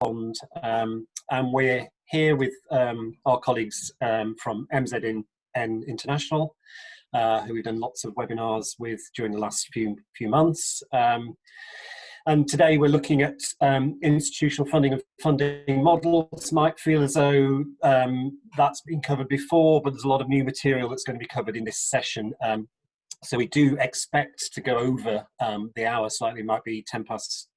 and we're here with our colleagues from MZN International, who we've done lots of webinars with during the last few months. And today we're looking at institutional funding and funding models. Might feel as though that's been covered before, but there's a lot of new material that's going to be covered in this session. So we do expect to go over the hour slightly. It might be 10 past,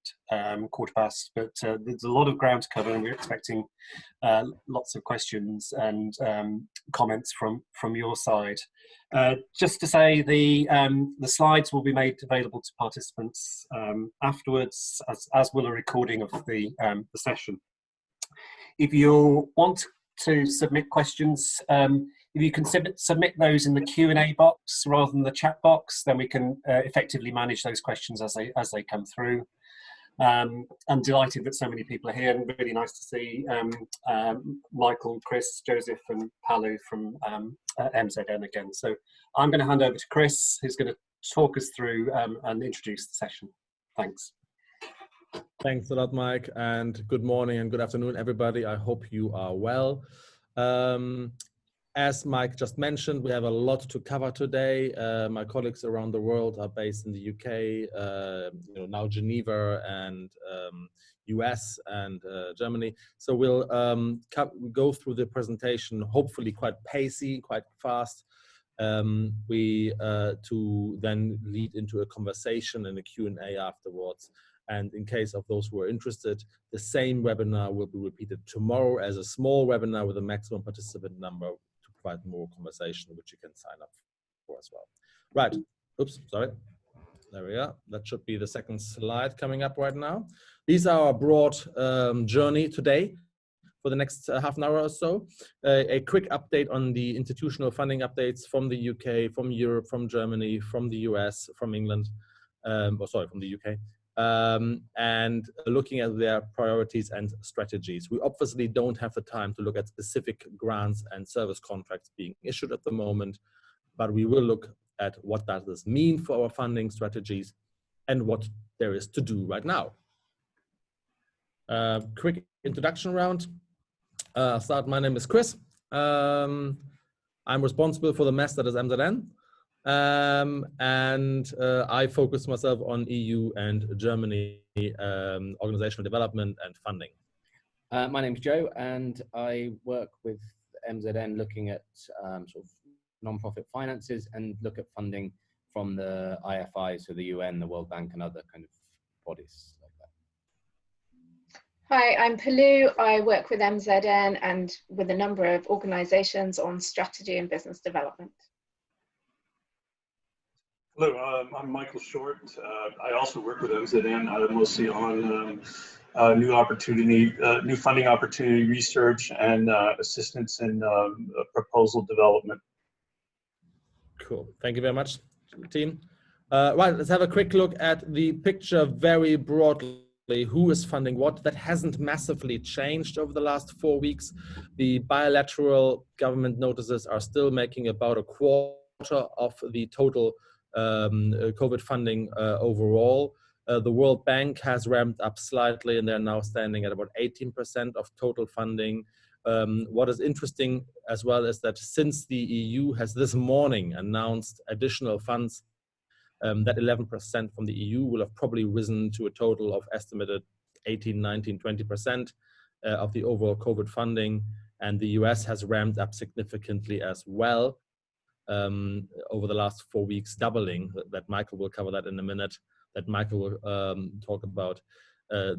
quarter past, but there's a lot of ground to cover, and we're expecting lots of questions and comments from your side. Just to say, the slides will be made available to participants afterwards, as will a recording of the session. If you want to submit questions, if you can submit those in the Q&A box rather than the chat box, then we can effectively manage those questions as they come through. I'm delighted that so many people are here, and really nice to see Michael, Chris, Joseph and Palu from MZN again. So I'm going to hand over to Chris, who's going to talk us through and introduce the session. Thanks. Thanks a lot, Mike, and good morning and good afternoon, everybody. I hope you are well. As Mike just mentioned, we have a lot to cover today. My colleagues around the world are based in the UK, now Geneva and US and Germany. So we'll go through the presentation, hopefully quite pacey, quite fast, to then lead into a conversation and a Q&A afterwards. And in case of those who are interested, the same webinar will be repeated tomorrow as a small webinar with a maximum participant number to provide more conversation, which you can sign up for as well. Right, oops, sorry. There we are. That should be the second slide coming up right now. These are our broad journey today for the next half an hour or so. A quick update on the institutional funding updates from the UK, from Europe, from Germany, from the US, from England, from the UK. And looking at their priorities and strategies. We obviously don't have the time to look at specific grants and service contracts being issued at the moment, but we will look at what does this mean for our funding strategies and what there is to do right now. Quick introduction round. I'll start. My name is Chris. I'm responsible for the mess that is MZN. I focus myself on EU and Germany organizational development and funding. My name's Joe, and I work with MZN looking at sort of non-profit finances and look at funding from the IFI, so the UN, the World Bank, and other kind of bodies like that. Hi, I'm Palu. I work with MZN and with a number of organizations on strategy and business development. Hello, I'm Michael Short. I also work with MZN, mostly on new funding opportunity research and assistance in proposal development. Cool, thank you very much, team. Right, let's have a quick look at the picture very broadly. Who is funding what? That hasn't massively changed over the last 4 weeks. The bilateral government notices are still making about a quarter of the total COVID funding overall. The World Bank has ramped up slightly, and they're now standing at about 18% of total funding. What is interesting as well is that since the EU has this morning announced additional funds, that 11% from the EU will have probably risen to a total of estimated 18, 19, 20% of the overall COVID funding. And the US has ramped up significantly as well over the last 4 weeks, doubling. That Michael will cover that in a minute, that Michael will talk about.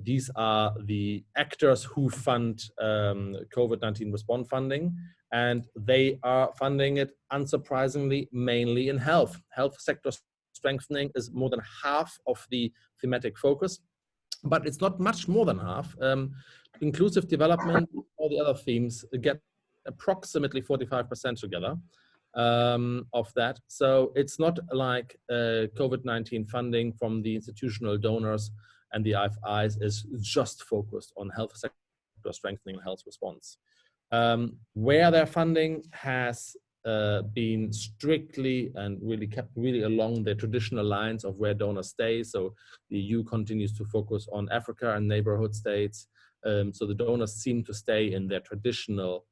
These are the actors who fund COVID-19 response funding, and they are funding it, unsurprisingly, mainly in health. Health sector strengthening is more than half of the thematic focus, but it's not much more than half. Inclusive development, all the other themes get approximately 45% together of that. So it's not like COVID-19 funding from the institutional donors and the IFIs is just focused on health sector strengthening and health response. Where their funding has been strictly and really kept really along the traditional lines of where donors stay. So the EU continues to focus on Africa and neighborhood states. So the donors seem to stay in their traditional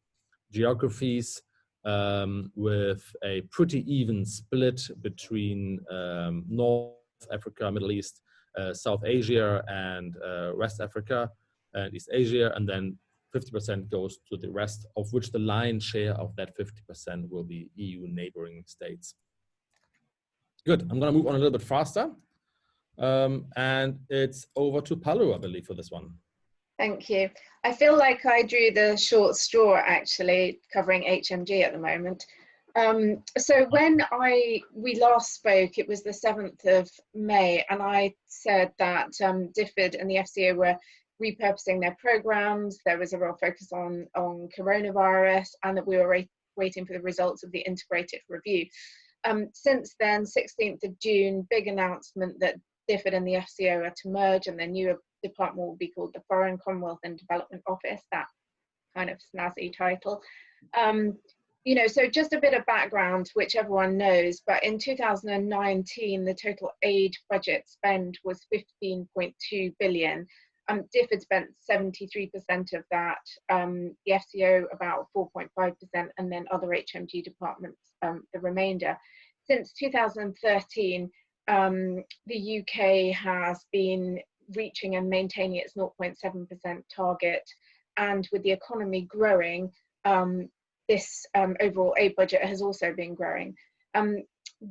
geographies, with a pretty even split between North Africa, Middle East, South Asia, and West Africa and East Asia, and then 50% goes to the rest, of which the lion's share of that 50% will be EU neighboring states. Good, I'm gonna move on a little bit faster. And it's over to Palu, I believe, for this one. Thank you. I feel like I drew the short straw, actually, covering HMG at the moment. So when we last spoke, it was the 7th of May, and I said that DFID and the FCO were repurposing their programs. There was a real focus on coronavirus, and that we were waiting for the results of the integrated review. Since then, 16th of June, big announcement that DFID and the FCO are to merge, and their new department will be called the Foreign, Commonwealth and Development Office, that kind of snazzy title. You know, so just a bit of background, which everyone knows, but in 2019, the total aid budget spend was 15.2 billion. DFID spent 73% of that, the FCO about 4.5%, and then other HMG departments, the remainder. Since 2013, the UK has been reaching and maintaining its 0.7% target, and with the economy growing, this overall aid budget has also been growing.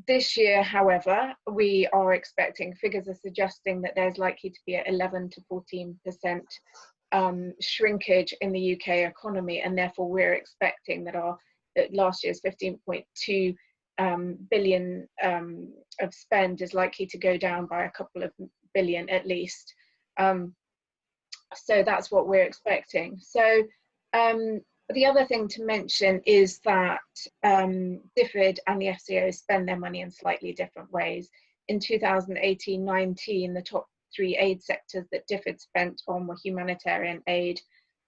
This year, however, we are expecting, figures are suggesting that there's likely to be an 11 to 14% shrinkage in the UK economy, and therefore we're expecting that last year's 15.2 billion of spend is likely to go down by a couple of billion at least. So that's what we're expecting. So the other thing to mention is that DFID and the FCO spend their money in slightly different ways. In 2018-19, the top 3 aid sectors that DFID spent on were humanitarian aid,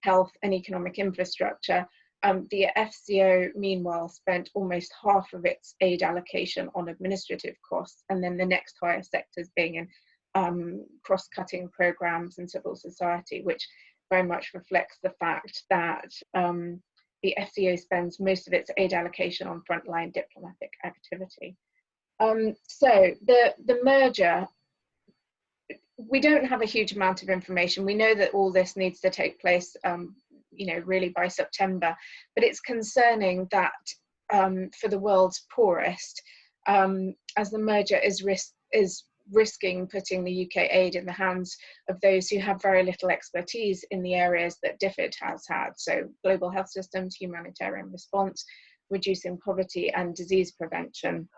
health and economic infrastructure. The FCO, meanwhile, spent almost half of its aid allocation on administrative costs, and then the next highest sectors being in cross-cutting programs and civil society, which very much reflects the fact that the FCO spends most of its aid allocation on frontline diplomatic activity. So the merger, we don't have a huge amount of information. We know that all this needs to take place, you know, really by September, but it's concerning that for the world's poorest, as the merger is risking putting the UK aid in the hands of those who have very little expertise in the areas that DFID has had, so global health systems, humanitarian response, reducing poverty and disease prevention.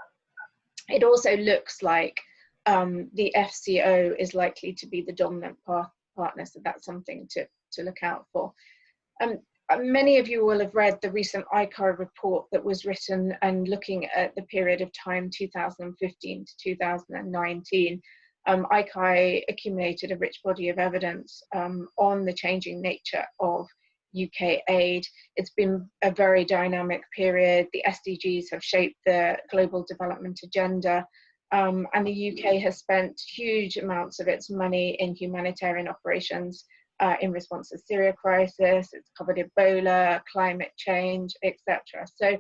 It also looks like the FCO is likely to be the dominant partner, so that's something to look out for. Many of you will have read the recent ICAR report that was written and looking at the period of time 2015 to 2019. ICAR accumulated a rich body of evidence on the changing nature of UK aid. It's been a very dynamic period. The SDGs have shaped the global development agenda, and the UK has spent huge amounts of its money in humanitarian operations in response to the Syria crisis. It's covered Ebola, climate change, etc. So,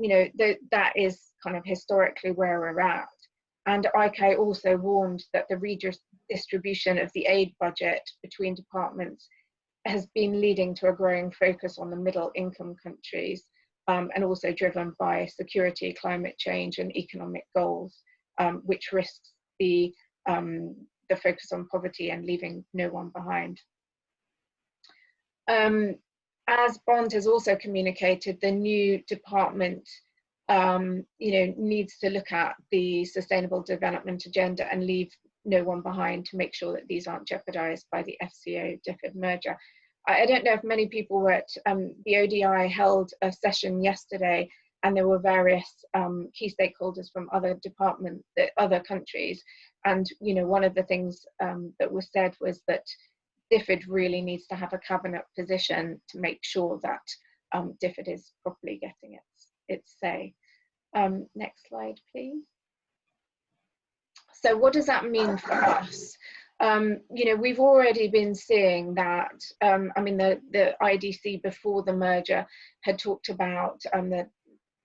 you know, that is kind of historically where we're at. And ICAO also warned that the redistribution of the aid budget between departments has been leading to a growing focus on the middle income countries, and also driven by security, climate change and economic goals, which risks the focus on poverty and leaving no one behind. As Bond has also communicated, the new department you know, needs to look at the sustainable development agenda and leave no one behind to make sure that these aren't jeopardized by the FCO-DFID merger. I don't know if many people were at the ODI held a session yesterday, and there were various key stakeholders from other departments, other countries. And, you know, one of the things that was said was that DFID really needs to have a cabinet position to make sure that DFID is properly getting its say. Next slide, please. So what does that mean for us? You know, we've already been seeing that. I mean, the IDC before the merger had talked about, the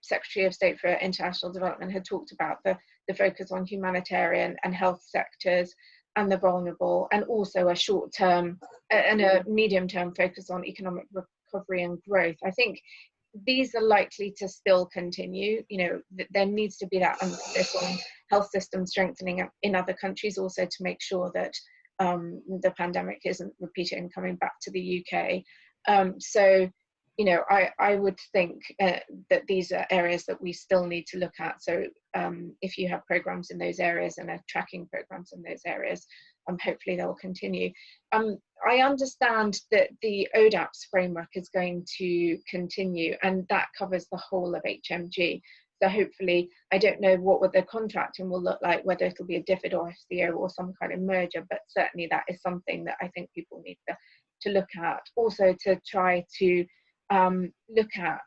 Secretary of State for International Development had talked about the focus on humanitarian and health sectors and the vulnerable, and also a short-term and a medium-term focus on economic recovery and growth. I think these are likely to still continue. You know, there needs to be that emphasis on health system strengthening in other countries, also to make sure that the pandemic isn't repeated and coming back to the UK. So, you know, I would think that these are areas that we still need to look at. So if you have programs in those areas and are tracking programs in those areas, hopefully they'll continue. I understand that the ODAPS framework is going to continue, and that covers the whole of HMG. So hopefully, I don't know what the contracting will look like, whether it'll be a DFID or FCO or some kind of merger, but certainly that is something that I think people need to look at. Also to try to look at,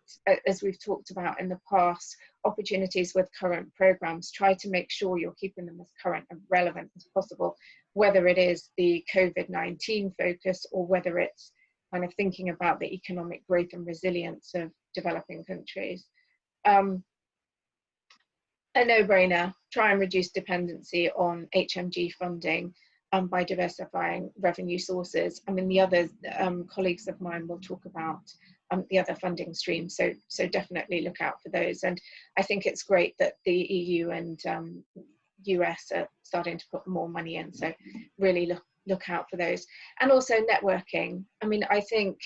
as we've talked about in the past, opportunities with current programs, try to make sure you're keeping them as current and relevant as possible, whether it is the COVID-19 focus or whether it's kind of thinking about the economic growth and resilience of developing countries. A no-brainer, try and reduce dependency on HMG funding by diversifying revenue sources. I mean, the other colleagues of mine will talk about the other funding streams, so definitely look out for those. And I think it's great that the EU and US are starting to put more money in, so really look out for those. And also networking. I mean, I think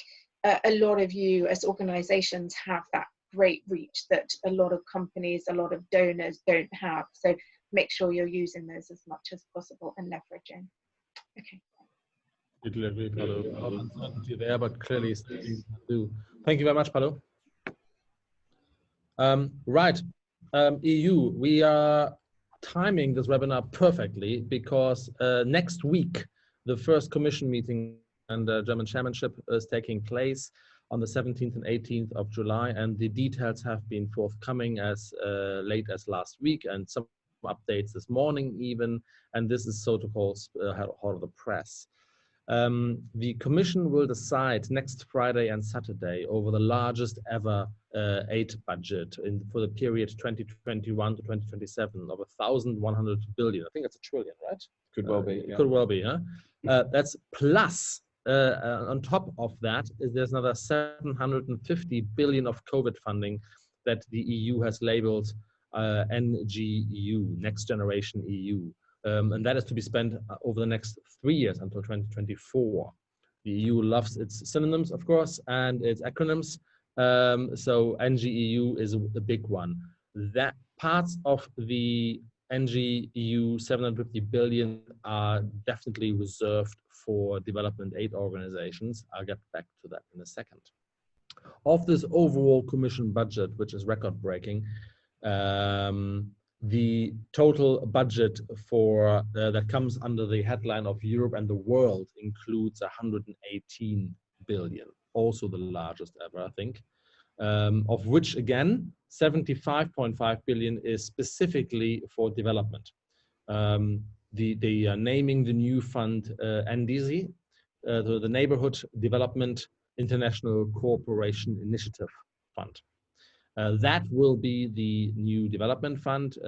a lot of you as organizations have that great reach that a lot of companies, a lot of donors don't have. So make sure you're using those as much as possible and leveraging. Okay. Completely agree, Paolo. A lot of uncertainty there, but clearly something to do. Thank you very much, Paolo. Right, EU, we are timing this webinar perfectly because next week, the first Commission meeting and the German chairmanship is taking place on the 17th and 18th of July, and the details have been forthcoming as late as last week, and some updates this morning even, and this is so to call hot of the press. The Commission will decide next Friday and Saturday over the largest ever aid budget for the period 2021 to 2027 of 1,100 billion. I think that's a trillion, right? Could well be. Yeah. Could well be, huh? That's plus, on top of that, there's another 750 billion of COVID funding that the EU has labeled NGEU, Next Generation EU. And that is to be spent over the next 3 years until 2024. The EU loves its synonyms, of course, and its acronyms. So NGEU is a big one. That parts of the NGEU 750 billion are definitely reserved for development aid organizations. I'll get back to that in a second. Of this overall Commission budget, which is record-breaking, the total budget for that comes under the headline of Europe and the World includes 118 billion, also the largest ever, I think, of which again 75.5 billion is specifically for development. They are naming the new fund NDC, the Neighborhood Development International Cooperation Initiative Fund. That will be the new development fund,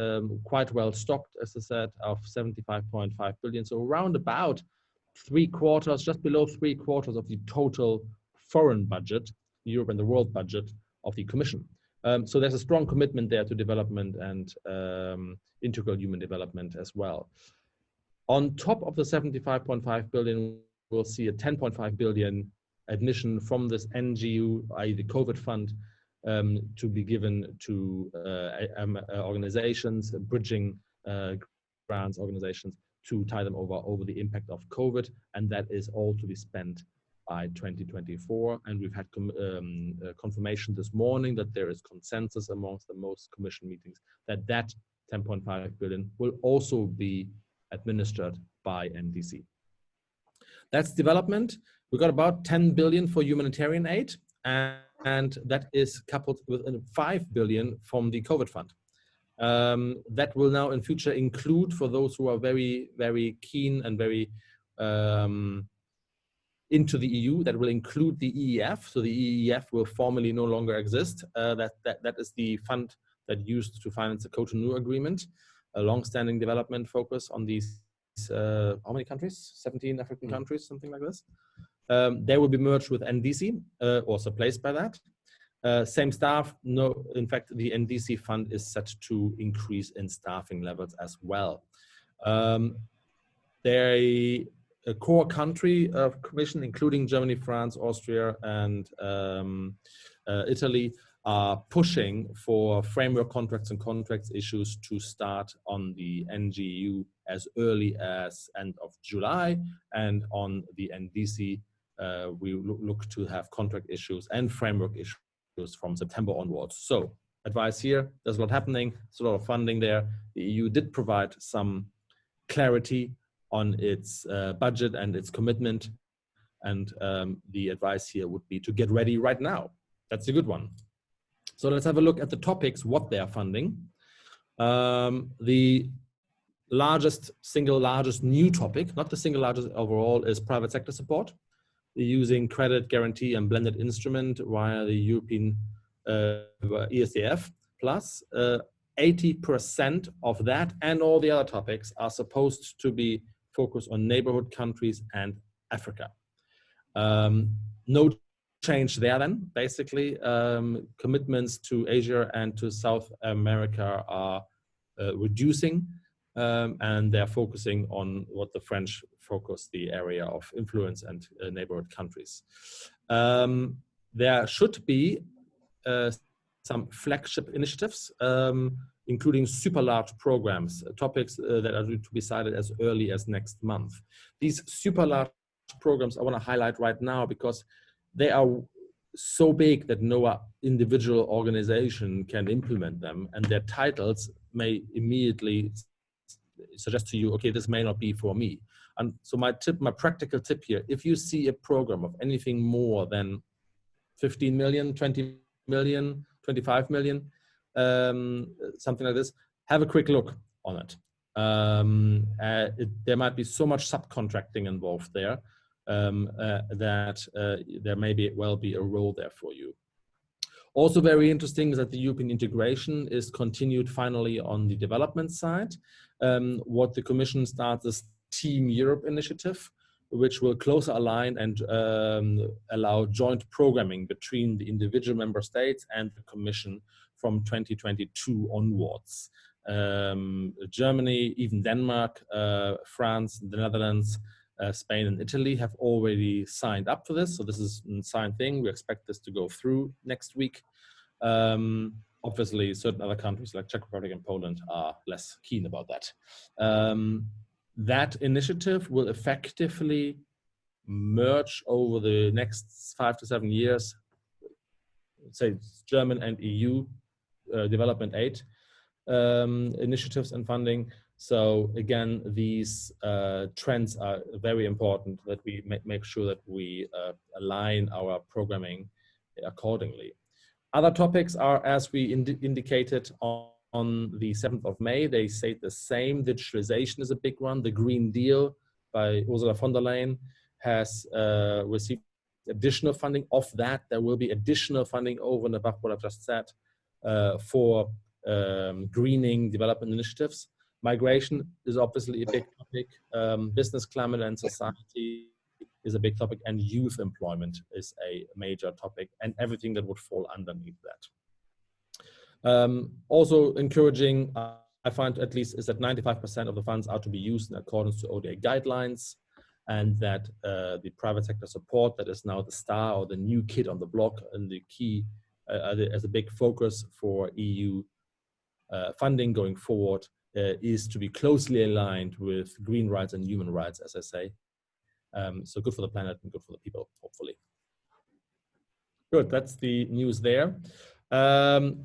quite well stocked, as I said, of 75.5 billion. So around about 3/4, just below 3/4 of the total foreign budget, Europe and the World budget of the Commission. So there's a strong commitment there to development and integral human development as well. On top of the 75.5 billion, we'll see a 10.5 billion admission from this NGEU, i.e. the COVID fund, to be given to organizations, bridging grants organizations, to tie them over the impact of COVID, and that is all to be spent by 2024. And we've had confirmation this morning that there is consensus amongst the most Commission meetings that that 10.5 billion will also be administered by NDC. That's development. We've got about 10 billion for humanitarian aid, and that is coupled with 5 billion from the COVID fund. That will now in future include, for those who are very, very keen and very into the EU that will include the EEF. So the EEF will formally no longer exist. That is the fund that used to finance the Cotonou Agreement, a long-standing development focus on these, how many countries? 17 African countries, something like this. They will be merged with NDC, or replaced by that. Same staff. No, in fact, the NDC fund is set to increase in staffing levels as well. A core country of Commission, including Germany, France, Austria, and Italy, are pushing for framework contracts and contracts issues to start on the NGU as early as end of July, and on the NDC, we look to have contract issues and framework issues from September onwards. So, advice here: there's a lot happening, there's a lot of funding there. The EU did provide some clarity on its budget and its commitment, and the advice here would be to get ready right now. That's a good one. So let's have a look at the topics, what they are funding. The single largest new topic, not the single largest overall, is private sector support. They're using credit guarantee and blended instrument via the European ESDF plus. 80% of that and all the other topics are supposed to be focused on neighborhood countries and Africa. No change there then, basically. Commitments to Asia and to South America are reducing, and they're focusing on what the French focus, the area of influence and neighborhood countries. There should be some flagship initiatives, including super large programs, topics that are to be decided as early as next month. These super large programs I want to highlight right now because they are so big that no individual organization can implement them, and their titles may immediately suggest to you, okay, this may not be for me. And so my practical tip here, if you see a program of anything more than 15 million, 20 million, 25 million, something like this, have a quick look on it. There might be so much subcontracting involved there that there may well be a role there for you. Also very interesting is that the European integration is continued finally on the development side. What the Commission starts is Team Europe initiative, which will closer align and allow joint programming between the individual member states and the Commission from 2022 onwards. Germany, even Denmark, France, the Netherlands, Spain and Italy have already signed up for this. So this is a signed thing. We expect this to go through next week. Obviously, certain other countries like Czech Republic and Poland are less keen about that. That initiative will effectively merge over the next 5 to 7 years, say German and EU development aid initiatives and funding. So again, these trends are very important, that we make sure that we align our programming accordingly. Other topics are, as we indicated on the 7th of May, they say the same. Digitalization is a big one. The Green Deal by Ursula von der Leyen has received additional funding. Of that, there will be additional funding over and above what I've just said for greening development initiatives. Migration is obviously a big topic. Business climate and society is a big topic, and youth employment is a major topic, and everything that would fall underneath that. Also encouraging, I find at least, is that 95% of the funds are to be used in accordance to ODA guidelines, and that the private sector support, that is now the star or the new kid on the block and the key as a big focus for EU funding going forward, is to be closely aligned with green rights and human rights, as I say. So good for the planet and good for the people, hopefully. Good, that's the news there.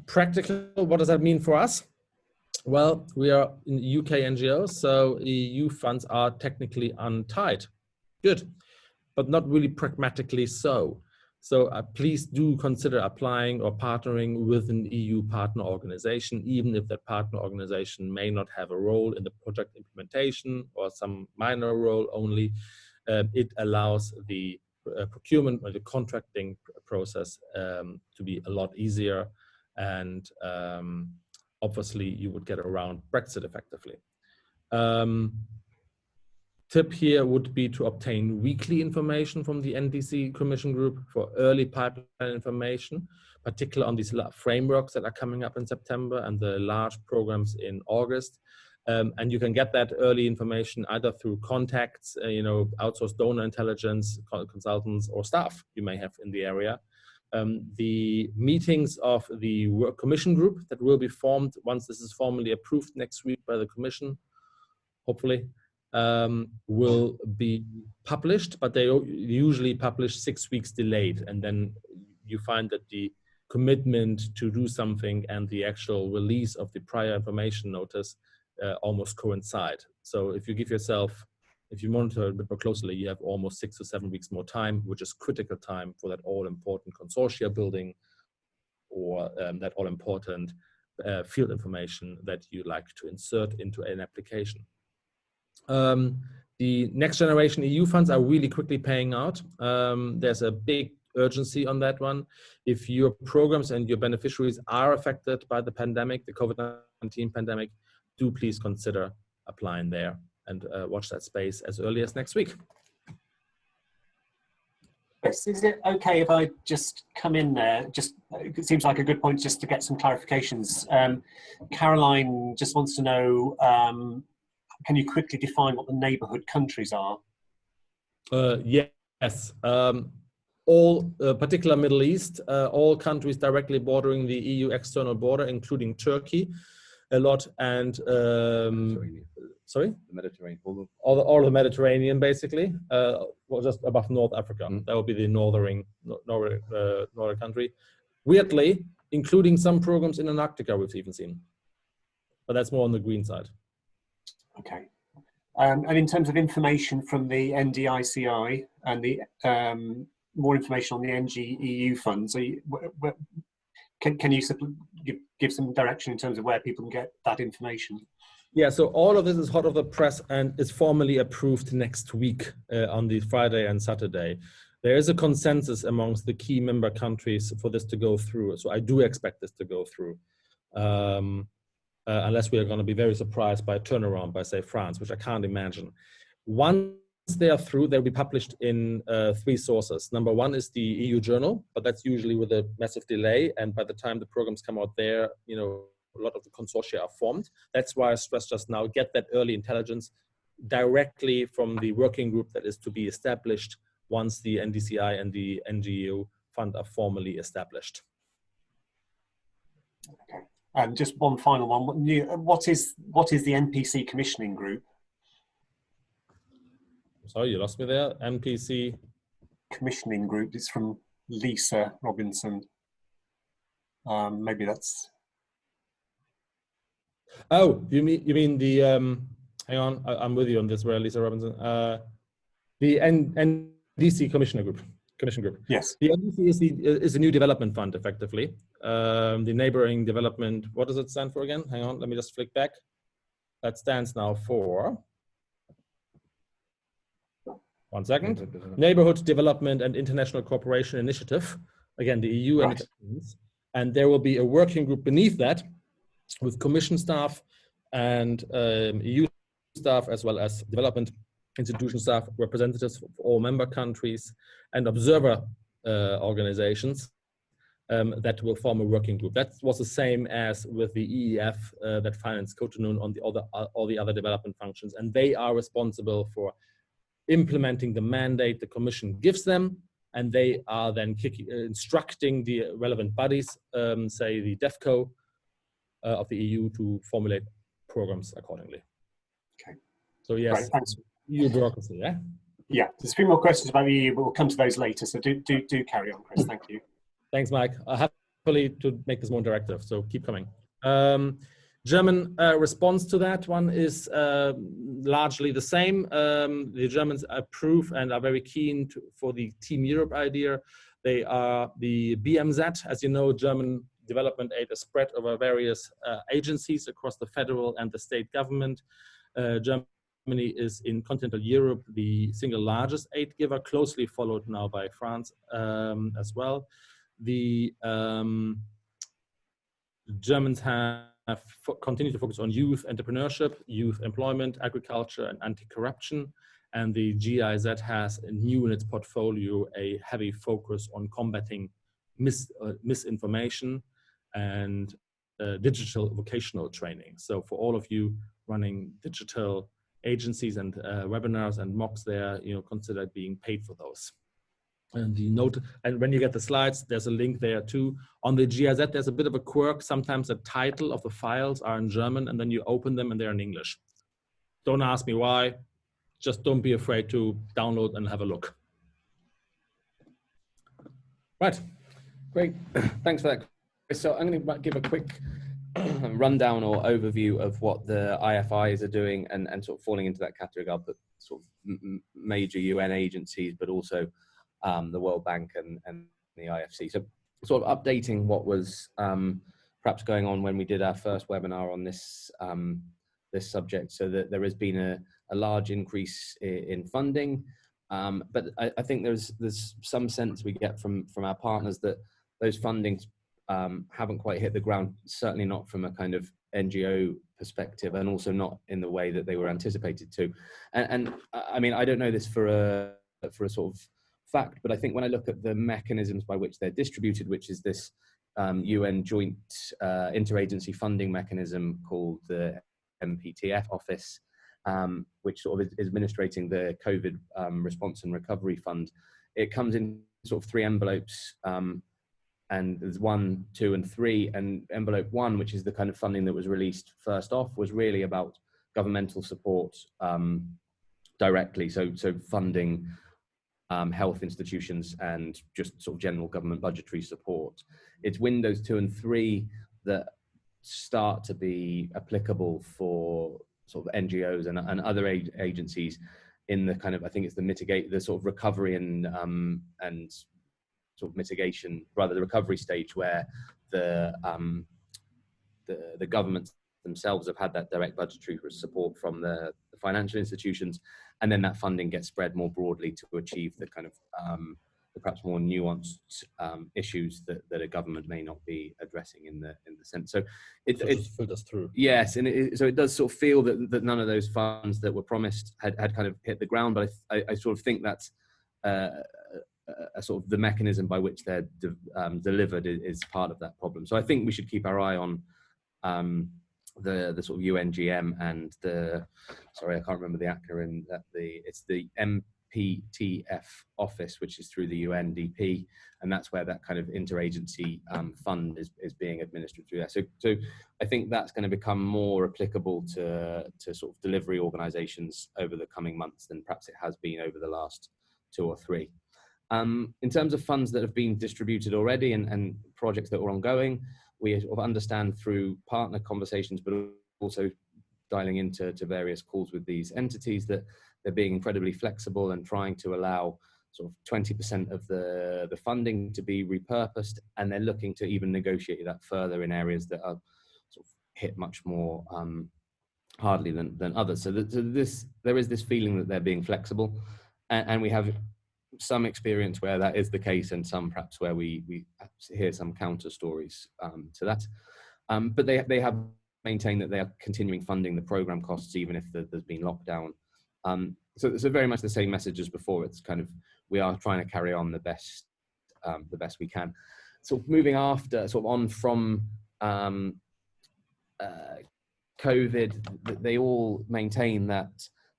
Practical, what does that mean for us? Well, we are in UK NGOs, so EU funds are technically untied. Good, but not really pragmatically so. So please do consider applying or partnering with an EU partner organization, even if that partner organization may not have a role in the project implementation or some minor role only. it allows the procurement or the contracting process to be a lot easier, and obviously you would get around Brexit effectively. Tip here would be to obtain weekly information from the NDC Commission Group for early pipeline information, particularly on these frameworks that are coming up in September and the large programs in August. And you can get that early information either through contacts, outsourced donor intelligence consultants or staff you may have in the area. The meetings of the work commission group that will be formed once this is formally approved next week by the commission, hopefully, will be published, but they usually publish 6 weeks delayed. And then you find that the commitment to do something and the actual release of the prior information notice almost coincide. So if you give yourself, if you monitor a bit more closely, you have almost 6 to 7 weeks more time, which is critical time for that all-important consortia building or that all-important field information that you like to insert into an application. The next generation EU funds are really quickly paying out. There's a big urgency on that one. If your programs and your beneficiaries are affected by the pandemic, the COVID-19 pandemic, do please consider applying there and watch that space as early as next week. Chris, is it okay if I just come in there? Just, it seems like a good point just to get some clarifications. Caroline just wants to know, can you quickly define what the neighbourhood countries are? Yes. All, particular Middle East, all countries directly bordering the EU external border, including Turkey, a lot, and sorry, The Mediterranean, all the Mediterranean, basically, well, just above North Africa. That would be the northern country. Weirdly, including some programs in Antarctica, we've even seen, but that's more on the green side. Okay. And in terms of information from the NDICI and the more information on the NGEU funds, so can you give some direction in terms of where people can get that information? Yeah, so all of this is hot off the press and is formally approved next week on the Friday and Saturday. There is a consensus amongst the key member countries for this to go through. So I do expect this to go through. Unless we are going to be very surprised by a turnaround by, say, France, which I can't imagine. Once they are through, they'll be published in 3 sources. Number 1 is the EU journal, but that's usually with a massive delay. And by the time the programs come out there, a lot of the consortia are formed. That's why I stressed just now, get that early intelligence directly from the working group that is to be established once the NDCI and the NGEU fund are formally established. Okay. And just one final one. What is the NPC commissioning group? Sorry, you lost me there. NPC commissioning group. It's from Lisa Robinson. Maybe that's. Oh, you mean the? Hang on, I'm with you on this. Where Lisa Robinson? The NDC commission group. Yes. The NDC is a new development fund, effectively. The neighboring development. What does it stand for again? Hang on, let me just flick back. That stands now for. One second. Neighborhood Development and International Cooperation Initiative. Again, the EU and and there will be a working group beneath that with commission staff and EU staff, as well as development institution staff, representatives of all member countries and observer organizations that will form a working group. That was the same as with the EEF that financed Cotonou on all the other development functions, and they are responsible for implementing the mandate the Commission gives them, and they are then instructing the relevant bodies, say the DEFCO of the EU, to formulate programs accordingly. Okay. So yes, right, thanks. EU bureaucracy, yeah? Yeah, there's a few more questions about the EU, but we'll come to those later. So do carry on, Chris. Thank you. Thanks, Mike. Happily to make this more interactive, so keep coming. German response to that one is largely the same. The Germans approve and are very keen for the Team Europe idea. They are the BMZ, as you know, German development aid is spread over various agencies across the federal and the state government. German is in continental Europe the single largest aid giver, closely followed now by France as well. The Germans have continued to focus on youth entrepreneurship, youth employment, agriculture, and anti-corruption. And the GIZ has new in its portfolio a heavy focus on combating misinformation and digital vocational training. So for all of you running digital agencies and webinars and mocks there, consider being paid for those. And the note, and when you get the slides, there's a link there too. On the GIZ, there's a bit of a quirk. Sometimes the title of the files are in German, and then you open them and they're in English. Don't ask me why. Just don't be afraid to download and have a look. Right. Great. Thanks for that. So I'm going to give a quick rundown or overview of what the IFIs are doing and sort of falling into that category. I'll put sort of major UN agencies, but also the World Bank and the IFC. So sort of updating what was perhaps going on when we did our first webinar on this this subject, so that there has been a large increase in funding, but I think there's some sense we get from our partners that those fundings haven't quite hit the ground, certainly not from a kind of NGO perspective, and also not in the way that they were anticipated to. And I mean, I don't know this for a sort of fact, but I think when I look at the mechanisms by which they're distributed, which is this UN joint interagency funding mechanism called the MPTF office, which sort of is administrating the COVID response and recovery fund. It comes in sort of 3 envelopes, and there's 1, 2, and 3. And envelope 1, which is the kind of funding that was released first off, was really about governmental support directly. So funding health institutions and just sort of general government budgetary support. It's windows 2 and 3 that start to be applicable for sort of NGOs and other agencies in the kind of, I think it's the sort of recovery and sort of mitigation, rather the recovery stage, where the governments themselves have had that direct budgetary support from the financial institutions, and then that funding gets spread more broadly to achieve the kind of the perhaps more nuanced issues that a government may not be addressing in the sense. So it filters through. Yes, and so it does sort of feel that none of those funds that were promised had kind of hit the ground, but I sort of think that's a sort of the mechanism by which they're delivered is part of that problem. So I think we should keep our eye on the sort of UNGM and sorry, I can't remember the acronym, it's the MPTF office, which is through the UNDP, and that's where that kind of interagency fund is being administered through there. So I think that's going to become more applicable to sort of delivery organizations over the coming months than perhaps it has been over the last 2 or 3. In terms of funds that have been distributed already and projects that are ongoing, we sort of understand through partner conversations, but also dialing into various calls with these entities, that they're being incredibly flexible and trying to allow sort of 20% of the funding to be repurposed, and they're looking to even negotiate that further in areas that are sort of hit much more hardly than others. So there is this feeling that they're being flexible, and we have some experience where that is the case, and some perhaps where we hear some counter stories to that. But they have maintained that they are continuing funding the program costs even if there's been lockdown. So it's very much the same message as before. It's kind of, we are trying to carry on the best we can. So moving sort of on from COVID, they all maintain that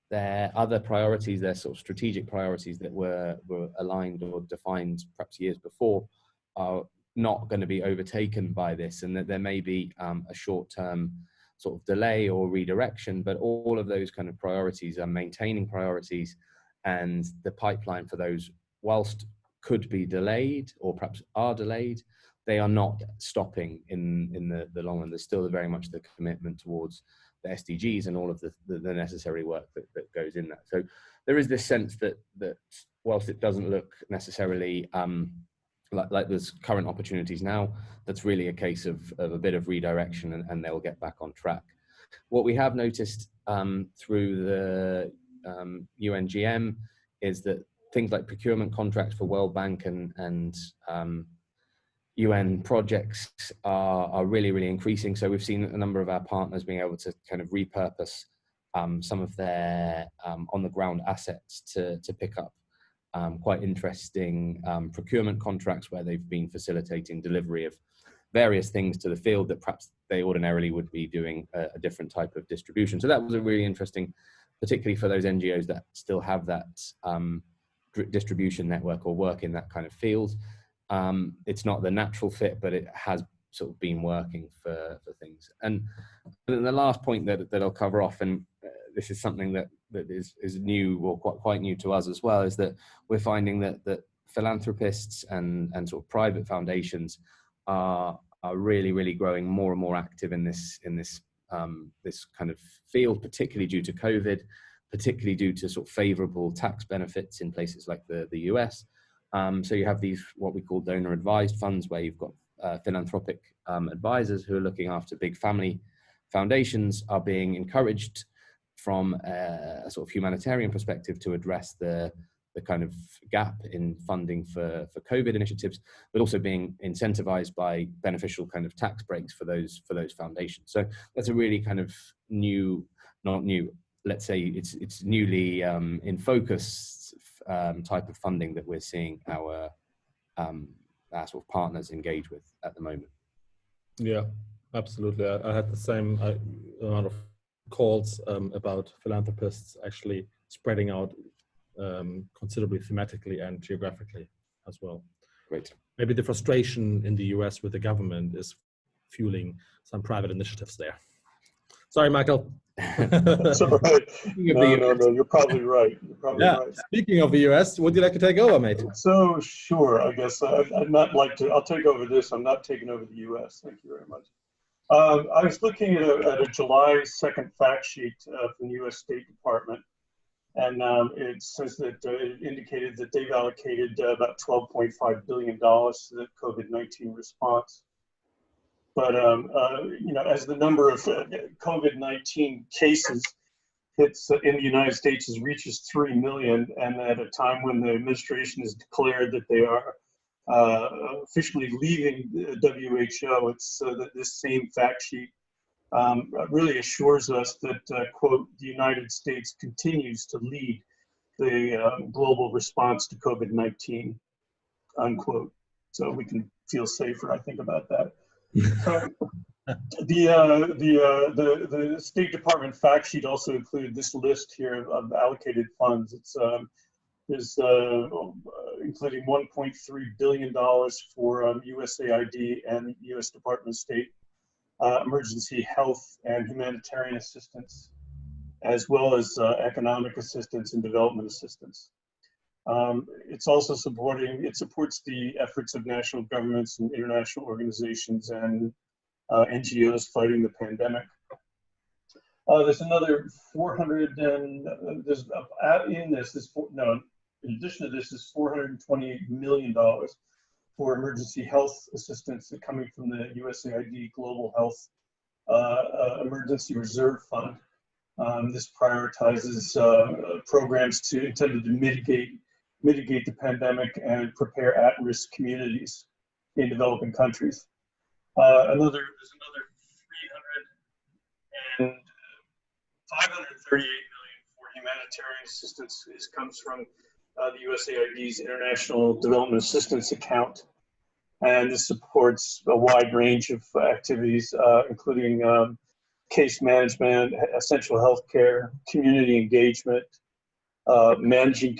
their other priorities, their sort of strategic priorities that were aligned or defined perhaps years before, are not going to be overtaken by this, and that there may be a short-term sort of delay or redirection, but all of those kind of priorities are maintaining priorities, and the pipeline for those, whilst could be delayed or perhaps are delayed, they are not stopping in the long run. There's still very much the commitment towards the SDGs and all of the necessary work that goes in that. So there is this sense that whilst it doesn't look necessarily like there's current opportunities now, that's really a case of a bit of redirection, and they'll get back on track. what we have noticed through the UNGM is that things like procurement contracts for World Bank and UN projects are really, really increasing. So we've seen a number of our partners being able to kind of repurpose some of their on-the-ground assets to pick up quite interesting procurement contracts where they've been facilitating delivery of various things to the field that perhaps they ordinarily would be doing a different type of distribution. So that was a really interesting, particularly for those NGOs that still have that distribution network or work in that kind of field. It's not the natural fit, but it has sort of been working for things. And then the last point that I'll cover off, and this is something that is new or quite new to us as well, is that we're finding that philanthropists and sort of private foundations are really, really growing more and more active in this kind of field, particularly due to COVID, particularly due to sort of favorable tax benefits in places like the US. So you have these, what we call donor advised funds, where you've got philanthropic advisors who are looking after big family foundations, are being encouraged from a sort of humanitarian perspective to address the kind of gap in funding for COVID initiatives, but also being incentivized by beneficial kind of tax breaks for those foundations. So that's a really kind of new, not new, let's say it's newly in focus type of funding that we're seeing our sort of partners engage with at the moment. Yeah, absolutely. I had the same amount of calls about philanthropists actually spreading out considerably thematically and geographically as well. Great. Maybe the frustration in the US with the government is fueling some private initiatives there. Sorry, Michael. That's all right. No, you're probably right. Right. Speaking of the US, would you like to take over, mate? So sure, I guess I'd not like to. I'll take over this. I'm not taking over the US. Thank you very much. I was looking at a July 2nd fact sheet from the US State Department, and it says that it indicated that they've allocated about $12.5 billion to the COVID-19 response. But you know, as the number of COVID-19 cases hits in the United States reaches 3 million, and at a time when the administration has declared that they are officially leaving the WHO, it's that this same fact sheet really assures us that, quote, the United States continues to lead the global response to COVID-19, unquote. So we can feel safer, I think, about that. The State Department fact sheet also included this list here of allocated funds. It's including $1.3 billion for USAID and U.S. Department of State emergency health and humanitarian assistance, as well as economic assistance and development assistance. It's also it supports the efforts of national governments and international organizations and NGOs fighting the pandemic. There's another 400 and there's in addition to this is $428 million for emergency health assistance coming from the USAID Global Health Emergency Reserve Fund. This prioritizes programs intended to mitigate the pandemic and prepare at-risk communities in developing countries. There's another 538 million for humanitarian assistance. This comes from the USAID's International Development Assistance account, and this supports a wide range of activities, including case management, essential health care, community engagement, managing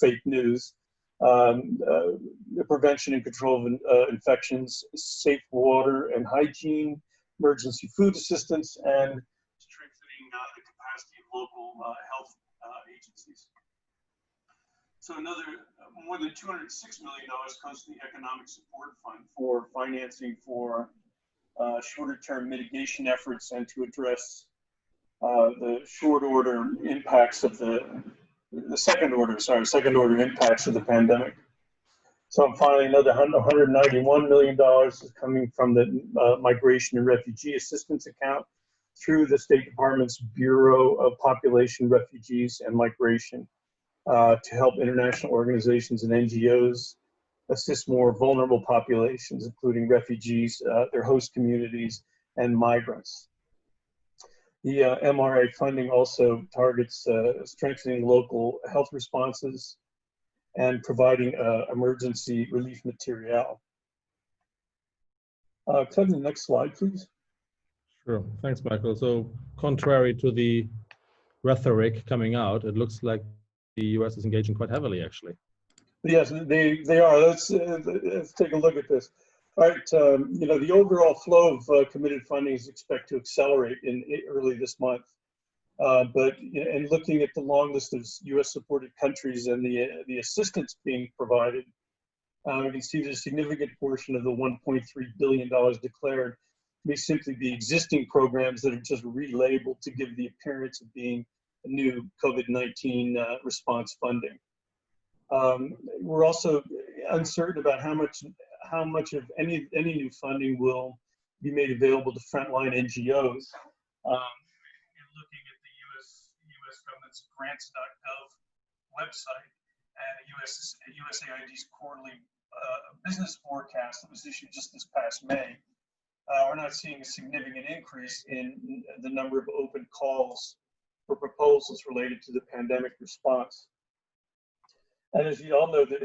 fake news, the prevention and control of infections, safe water and hygiene, emergency food assistance, and strengthening the capacity of local health agencies. So more than $206 million goes to the Economic Support Fund for financing for shorter-term mitigation efforts and to address the short-order impacts of second-order impacts of the pandemic. So finally, another $191 million is coming from the Migration and Refugee Assistance account. through the State Department's Bureau of Population, Refugees, and Migration to help international organizations and NGOs assist more vulnerable populations, including refugees, their host communities, and migrants. The MRA funding also targets strengthening local health responses and providing emergency relief material. Could I have the next slide, please? Sure, thanks, Michael. So contrary to the rhetoric coming out, it looks like the US is engaging quite heavily, actually. Yes, they are. Let's take a look at this. All right, you know, the overall flow of committed funding is expected to accelerate in early this month. But you know, and looking at the long list of U.S. supported countries and the assistance being provided, we can see that a significant portion of the $1.3 billion declared may simply be existing programs that are just relabeled to give the appearance of being a new COVID-19 response funding. We're also uncertain about how much of any new funding will be made available to frontline NGOs. Looking at the U.S. government's grants.gov website and USAID's quarterly business forecast that was issued just this past May, we're not seeing a significant increase in the number of open calls for proposals related to the pandemic response. And as you all know, the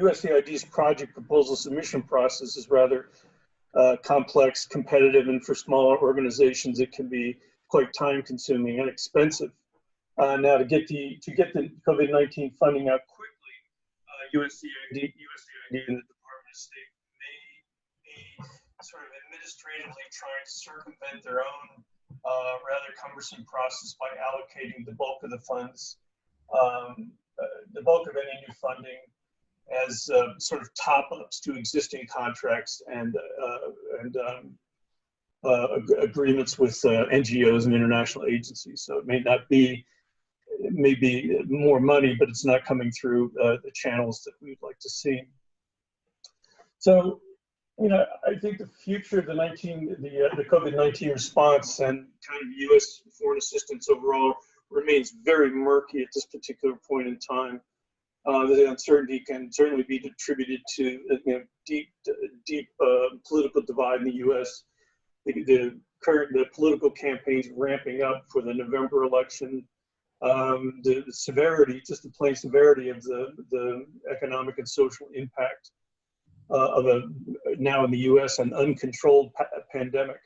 USAID's project proposal submission process is rather complex, competitive, and for smaller organizations, it can be quite time-consuming and expensive. Now, to get the COVID-19 funding out quickly, USAID and the Department of State may be sort of administratively trying to circumvent their own rather cumbersome process by allocating the bulk of the funds, the bulk of any new funding as sort of top-ups to existing contracts and agreements with NGOs and international agencies. So it may be more money, but it's not coming through the channels that we'd like to see. So, you know, I think the future of the COVID-19 response and kind of U.S. foreign assistance overall remains very murky at this particular point in time. The uncertainty can certainly be attributed to deep political divide in the U.S. The political campaigns ramping up for the November election, the severity, just the plain severity of the economic and social impact of now in the U.S. an uncontrolled pandemic,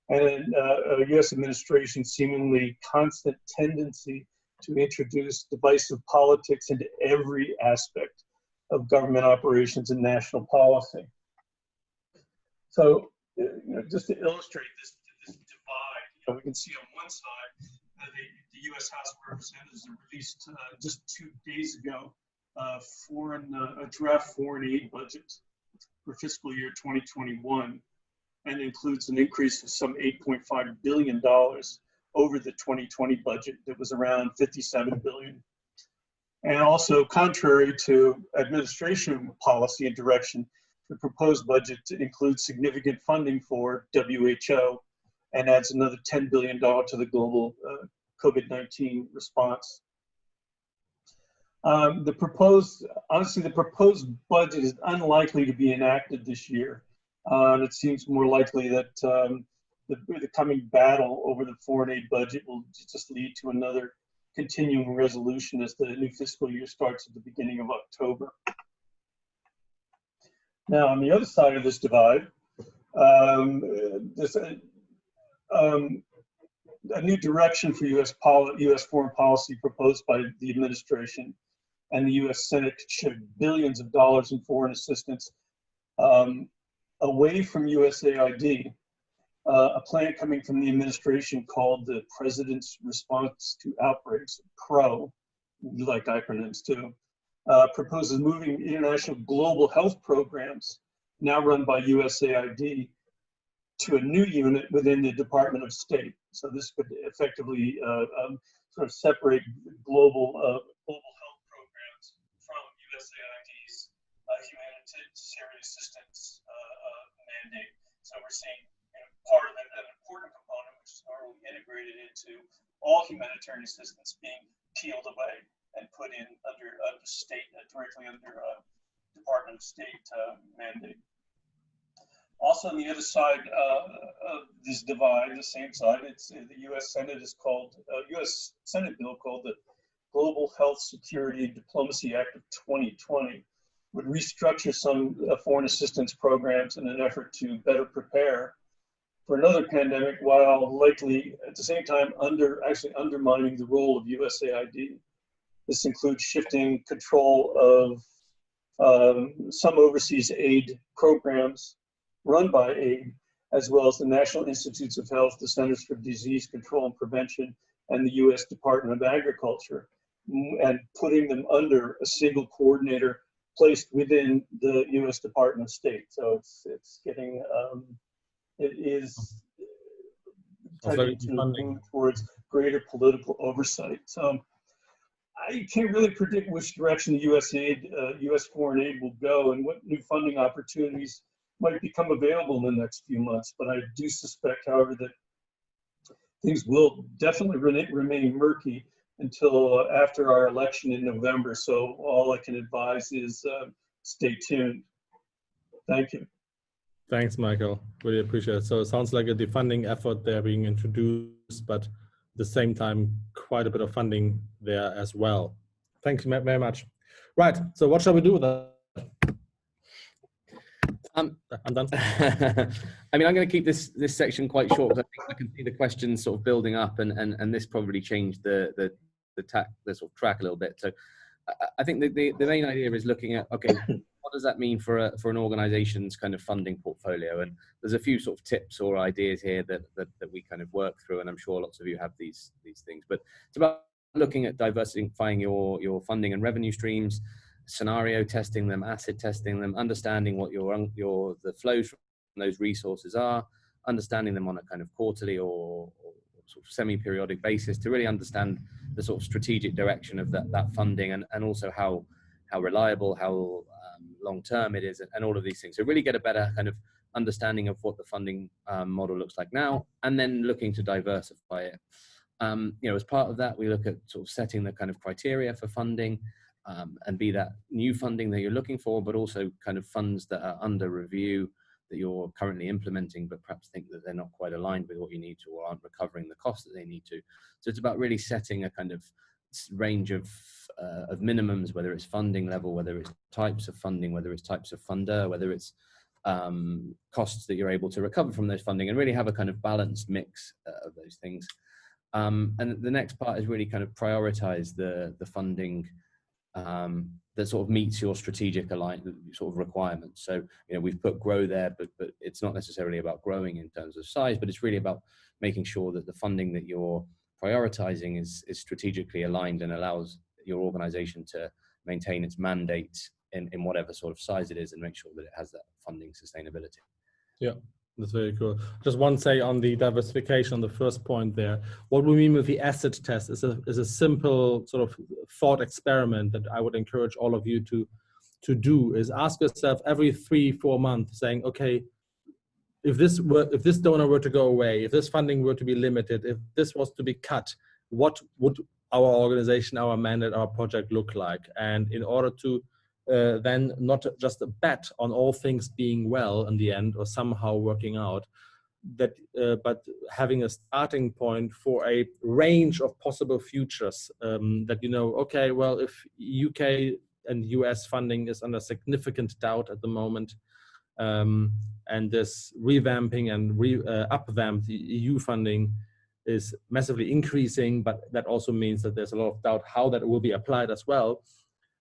and a U.S. administration seemingly constant tendency to introduce divisive politics into every aspect of government operations and national policy. So, you know, just to illustrate this divide, you know, we can see on one side the U.S. House of Representatives released just 2 days ago a draft foreign aid budget for fiscal year 2021, and includes an increase of some $8.5 billion over the 2020 budget that was around $57 billion. And also, contrary to administration policy and direction, the proposed budget includes significant funding for WHO and adds another $10 billion to the global COVID-19 response. The proposed budget is unlikely to be enacted this year. It seems more likely that the coming battle over the foreign aid budget will just lead to another continuing resolution as the new fiscal year starts at the beginning of October. Now, on the other side of this divide, a new direction for U.S. foreign policy proposed by the administration and the U.S. Senate could shift billions of dollars in foreign assistance away from USAID. A plan coming from the administration called the President's Response to Outbreaks, PRO, we like acronyms too, proposes moving international global health programs, now run by USAID, to a new unit within the Department of State. So this could effectively sort of separate global health programs from USAID's assistance mandate. So we're seeing part of it, an important component, which is normally integrated into all humanitarian assistance, being peeled away and put in under state, directly under Department of State mandate. Also on the other side of this divide, the same side, it's the U.S. Senate is called, U.S. Senate bill called the Global Health Security and Diplomacy Act of 2020 would restructure some foreign assistance programs in an effort to better prepare for another pandemic, while likely at the same time actually undermining the role of USAID. This includes shifting control of some overseas aid programs run by aid, as well as the National Institutes of Health, the Centers for Disease Control and Prevention, and the U.S. Department of Agriculture, and putting them under a single coordinator placed within the U.S. Department of State. So it's getting, it is tending to move towards greater political oversight. So I can't really predict which direction the U.S. foreign aid will go and what new funding opportunities might become available in the next few months. But I do suspect, however, that things will definitely remain murky until after our election in November. So all I can advise is stay tuned. Thank you. Thanks, Michael. Really appreciate it. So it sounds like a defunding effort there being introduced, but at the same time, quite a bit of funding there as well. Thank you very much. Right, so what shall we do with that? I'm done. I mean, I'm going to keep this section quite short because I think I can see the questions sort of building up, and this probably changed the sort of track a little bit. So I think the main idea is looking at, okay, what does that mean for an organization's kind of funding portfolio? And there's a few sort of tips or ideas here that we kind of work through, and I'm sure lots of you have these things. But it's about looking at diversifying your funding and revenue streams, scenario testing them, acid testing them, understanding what the flows from those resources are, understanding them on a kind of quarterly or sort of semi-periodic basis to really understand the sort of strategic direction of that funding, and also how reliable, how long-term it is, and all of these things. So really get a better kind of understanding of what the funding model looks like now, and then looking to diversify it. As part of that, we look at sort of setting the kind of criteria for funding, and be that new funding that you're looking for, but also kind of funds that are under review that you're currently implementing, but perhaps think that they're not quite aligned with what you need to, or aren't recovering the cost that they need to. So it's about really setting a kind of range of minimums, whether it's funding level, whether it's types of funding, whether it's types of funder, whether it's costs that you're able to recover from those funding, and really have a kind of balanced mix of those things. And the next part is really kind of prioritize the funding that sort of meets your strategic sort of requirements. So, we've put grow there, but it's not necessarily about growing in terms of size, but it's really about making sure that the funding that you're prioritizing is strategically aligned and allows your organization to maintain its mandate in whatever sort of size it is, and make sure that it has that funding sustainability. Yeah. That's very cool. Just one say on the diversification, on the first point there, what we mean with the acid test is a simple sort of thought experiment that I would encourage all of you to do, is ask yourself every 3-4 months, saying, okay, if this donor were to go away, if this funding were to be limited, if this was to be cut, what would our organization, our mandate, our project look like? And in order to then not just a bet on all things being well in the end or somehow working out, that but having a starting point for a range of possible futures, that okay, well, if UK and US funding is under significant doubt at the moment, and this revamping and upvamped EU funding is massively increasing, but that also means that there's a lot of doubt how that will be applied as well.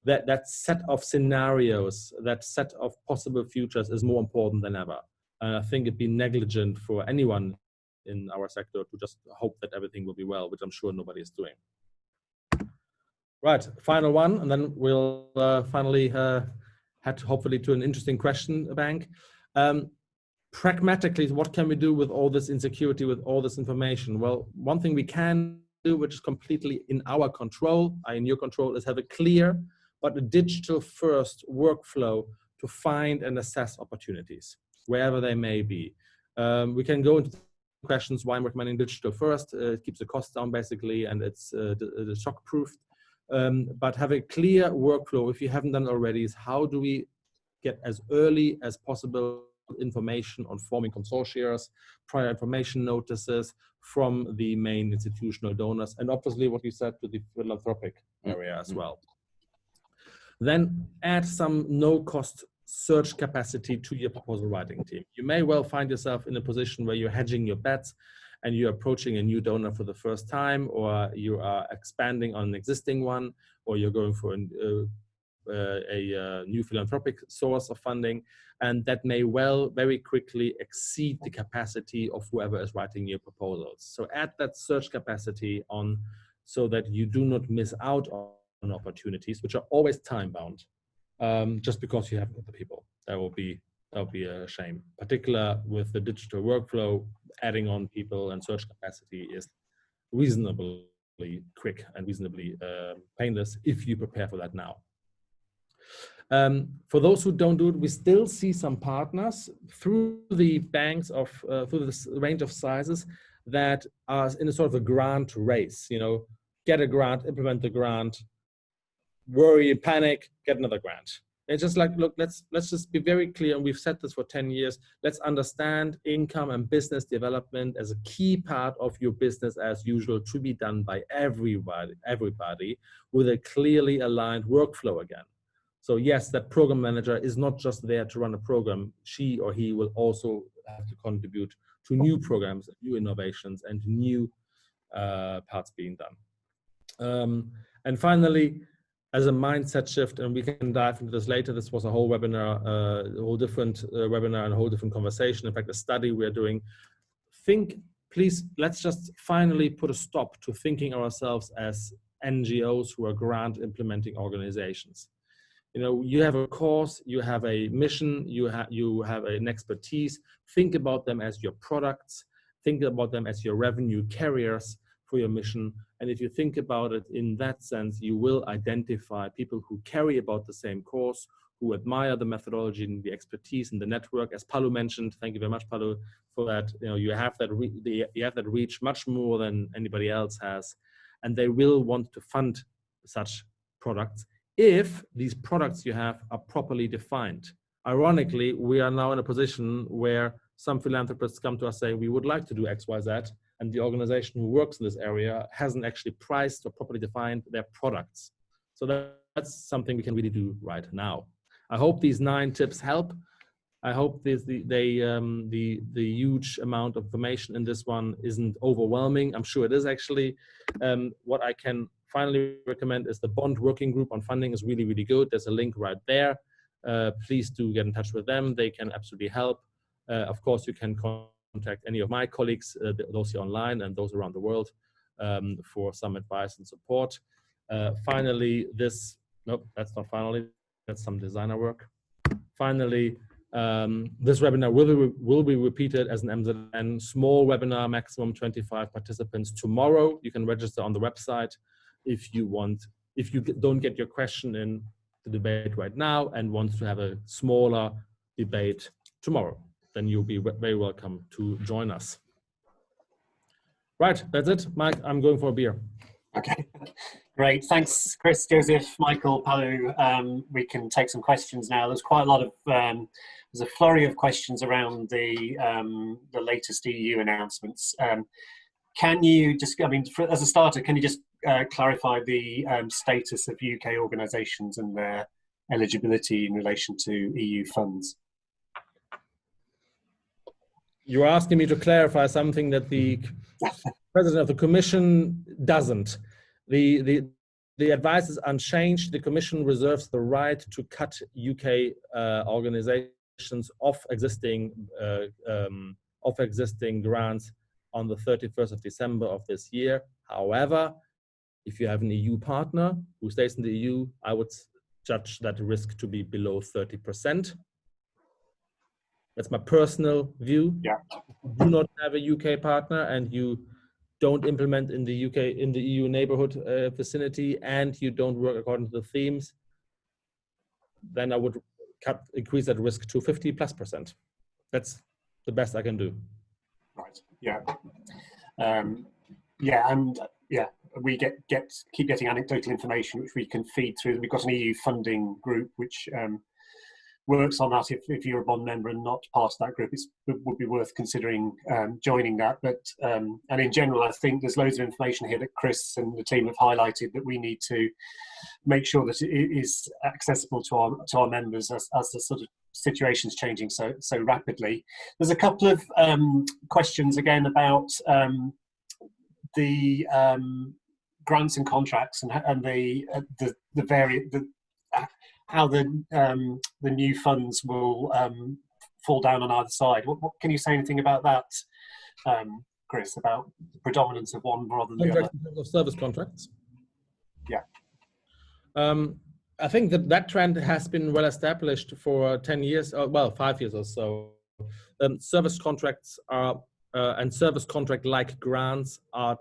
That set of scenarios, that set of possible futures is more important than ever. And I think it'd be negligent for anyone in our sector to just hope that everything will be well, which I'm sure nobody is doing. Right, final one, and then we'll finally head hopefully to an interesting question bank. Pragmatically, what can we do with all this insecurity, with all this information? Well, one thing we can do, which is completely in our control, in your control, is have a clear but a digital first workflow to find and assess opportunities, wherever they may be. We can go into questions why I'm recommending digital first. It keeps the costs down basically, and it's shock proof. But have a clear workflow, if you haven't done it already, is how do we get as early as possible information on forming consortia, prior information notices from the main institutional donors, and obviously what you said to the philanthropic area as well. Then add some no-cost search capacity to your proposal writing team. You may well find yourself in a position where you're hedging your bets and you're approaching a new donor for the first time, or you are expanding on an existing one, or you're going for a new philanthropic source of funding, and that may well very quickly exceed the capacity of whoever is writing your proposals. So add that search capacity on so that you do not miss out on opportunities, which are always time-bound, just because you haven't got the people. That will be a shame. Particular with the digital workflow, adding on people and search capacity is reasonably quick and reasonably painless if you prepare for that now. For those who don't do it, we still see some partners through the banks of through this range of sizes that are in a sort of a grant race. You know, get a grant, implement the grant, worry, panic, get another grant. It's just like, look, let's just be very clear, and we've said this for 10 years. Let's understand income and business development as a key part of your business as usual, to be done by everybody with a clearly aligned workflow again. So yes, that program manager is not just there to run a program. She or he will also have to contribute to new programs, new innovations, and new parts being done. And finally, as a mindset shift, and we can dive into this later, this was a whole webinar, a whole different webinar and a whole different conversation. In fact, a study we're doing. Please, let's just finally put a stop to thinking ourselves as NGOs who are grant implementing organizations. You know, you have a cause, you have a mission, you have an expertise. Think about them as your products. Think about them as your revenue carriers for your mission. And if you think about it in that sense, you will identify people who carry about the same cause, who admire the methodology and the expertise and the network. As Paolo mentioned, thank you very much, Paolo, for that. You know, you have that reach much more than anybody else has, and they will want to fund such products if these products you have are properly defined. Ironically, we are now in a position where some philanthropists come to us saying, we would like to do X, Y, Z, and the organization who works in this area hasn't actually priced or properly defined their products. So that's something we can really do right now. I hope these 9 tips help. I hope the huge amount of information in this one isn't overwhelming. I'm sure it is actually. What I can finally recommend is the Bond Working Group on Funding is really, really good. There's a link right there. Please do get in touch with them. They can absolutely help. Of course, you can contact any of my colleagues, those here online and those around the world, for some advice and support. Finally, nope, that's not finally, that's some designer work. Finally, this webinar will be repeated as an MZN small webinar, maximum 25 participants tomorrow. You can register on the website if you want. If you don't get your question in the debate right now and want to have a smaller debate tomorrow, then you'll be very welcome to join us. Right, that's it. Mike, I'm going for a beer. Okay, great. Thanks, Chris, Joseph, Michael, Paolo. We can take some questions now. There's quite a lot of, there's a flurry of questions around the latest EU announcements. Can you just, I mean, as a starter, can you just clarify the status of UK organisations and their eligibility in relation to EU funds? You're asking me to clarify something that the President of the Commission doesn't. The advice is unchanged. The Commission reserves the right to cut UK organisations off existing grants on the 31st of December of this year. However, if you have an EU partner who stays in the EU, I would judge that risk to be below 30%. That's my personal view. Yeah. If you do not have a UK partner and you don't implement in the UK, in the EU neighborhood vicinity, and you don't work according to the themes, then I would increase that risk to 50+%. That's the best I can do. Right. Yeah. Yeah, and yeah, we keep getting anecdotal information which we can feed through. We've got an EU funding group which works on that. If you're a bond member and not part of that group, it would be worth considering joining that. But and in general, I think there's loads of information here that Chris and the team have highlighted that we need to make sure that it is accessible to our members as the sort of situation's changing so rapidly. There's a couple of questions again about the grants and contracts and how the new funds will fall down on either side. What can you say anything about that, Chris, about the predominance of one rather than the other? In terms of service contracts? Yeah. I think that trend has been well established for 10 years, well, 5 years or so. Service contracts are, and service contract-like grants are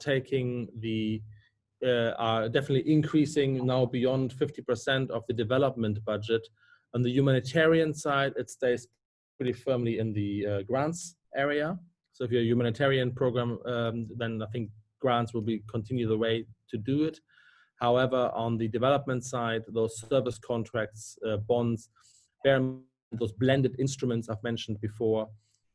are definitely increasing now beyond 50% of the development budget. On the humanitarian side, it stays pretty firmly in the grants area. So if you're a humanitarian program, then I think grants will continue the way to do it. However, on the development side, those service contracts, bonds, those blended instruments I've mentioned before,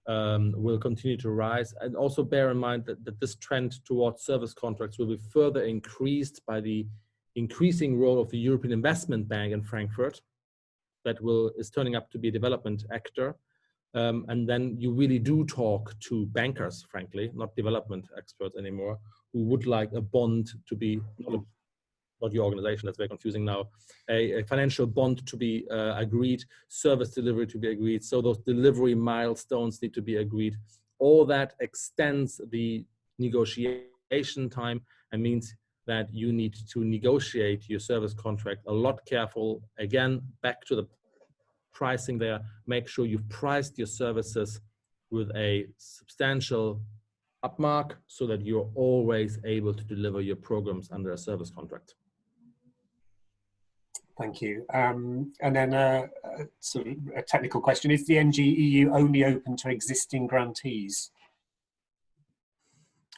will continue to rise. And also bear in mind that this trend towards service contracts will be further increased by the increasing role of the European Investment Bank in Frankfurt that is turning up to be a development actor. And then you really do talk to bankers, frankly, not development experts anymore, who would like a bond to be, not your organization, that's very confusing now, a financial bond to be agreed, service delivery to be agreed, so those delivery milestones need to be agreed. All that extends the negotiation time and means that you need to negotiate your service contract a lot careful. Again, back to the pricing there, make sure you've priced your services with a substantial upmark so that you're always able to deliver your programs under a service contract. Thank you. And then sort of a technical question. Is the NGEU only open to existing grantees?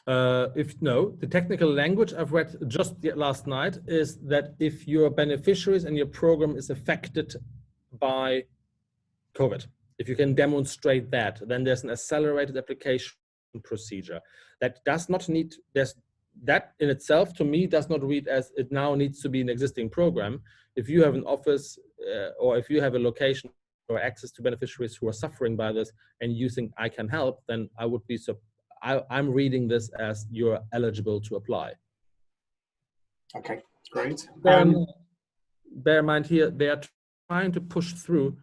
No, the technical language I've read just last night is that if your beneficiaries and your program is affected by COVID, if you can demonstrate that, then there's an accelerated application procedure that does not need, that in itself to me does not read as it now needs to be an existing program. If you have an office or if you have a location or access to beneficiaries who are suffering by this and you think I can help, then I would be, I'm reading this as you're eligible to apply. Okay, great. Bear in mind here, they are trying to push through,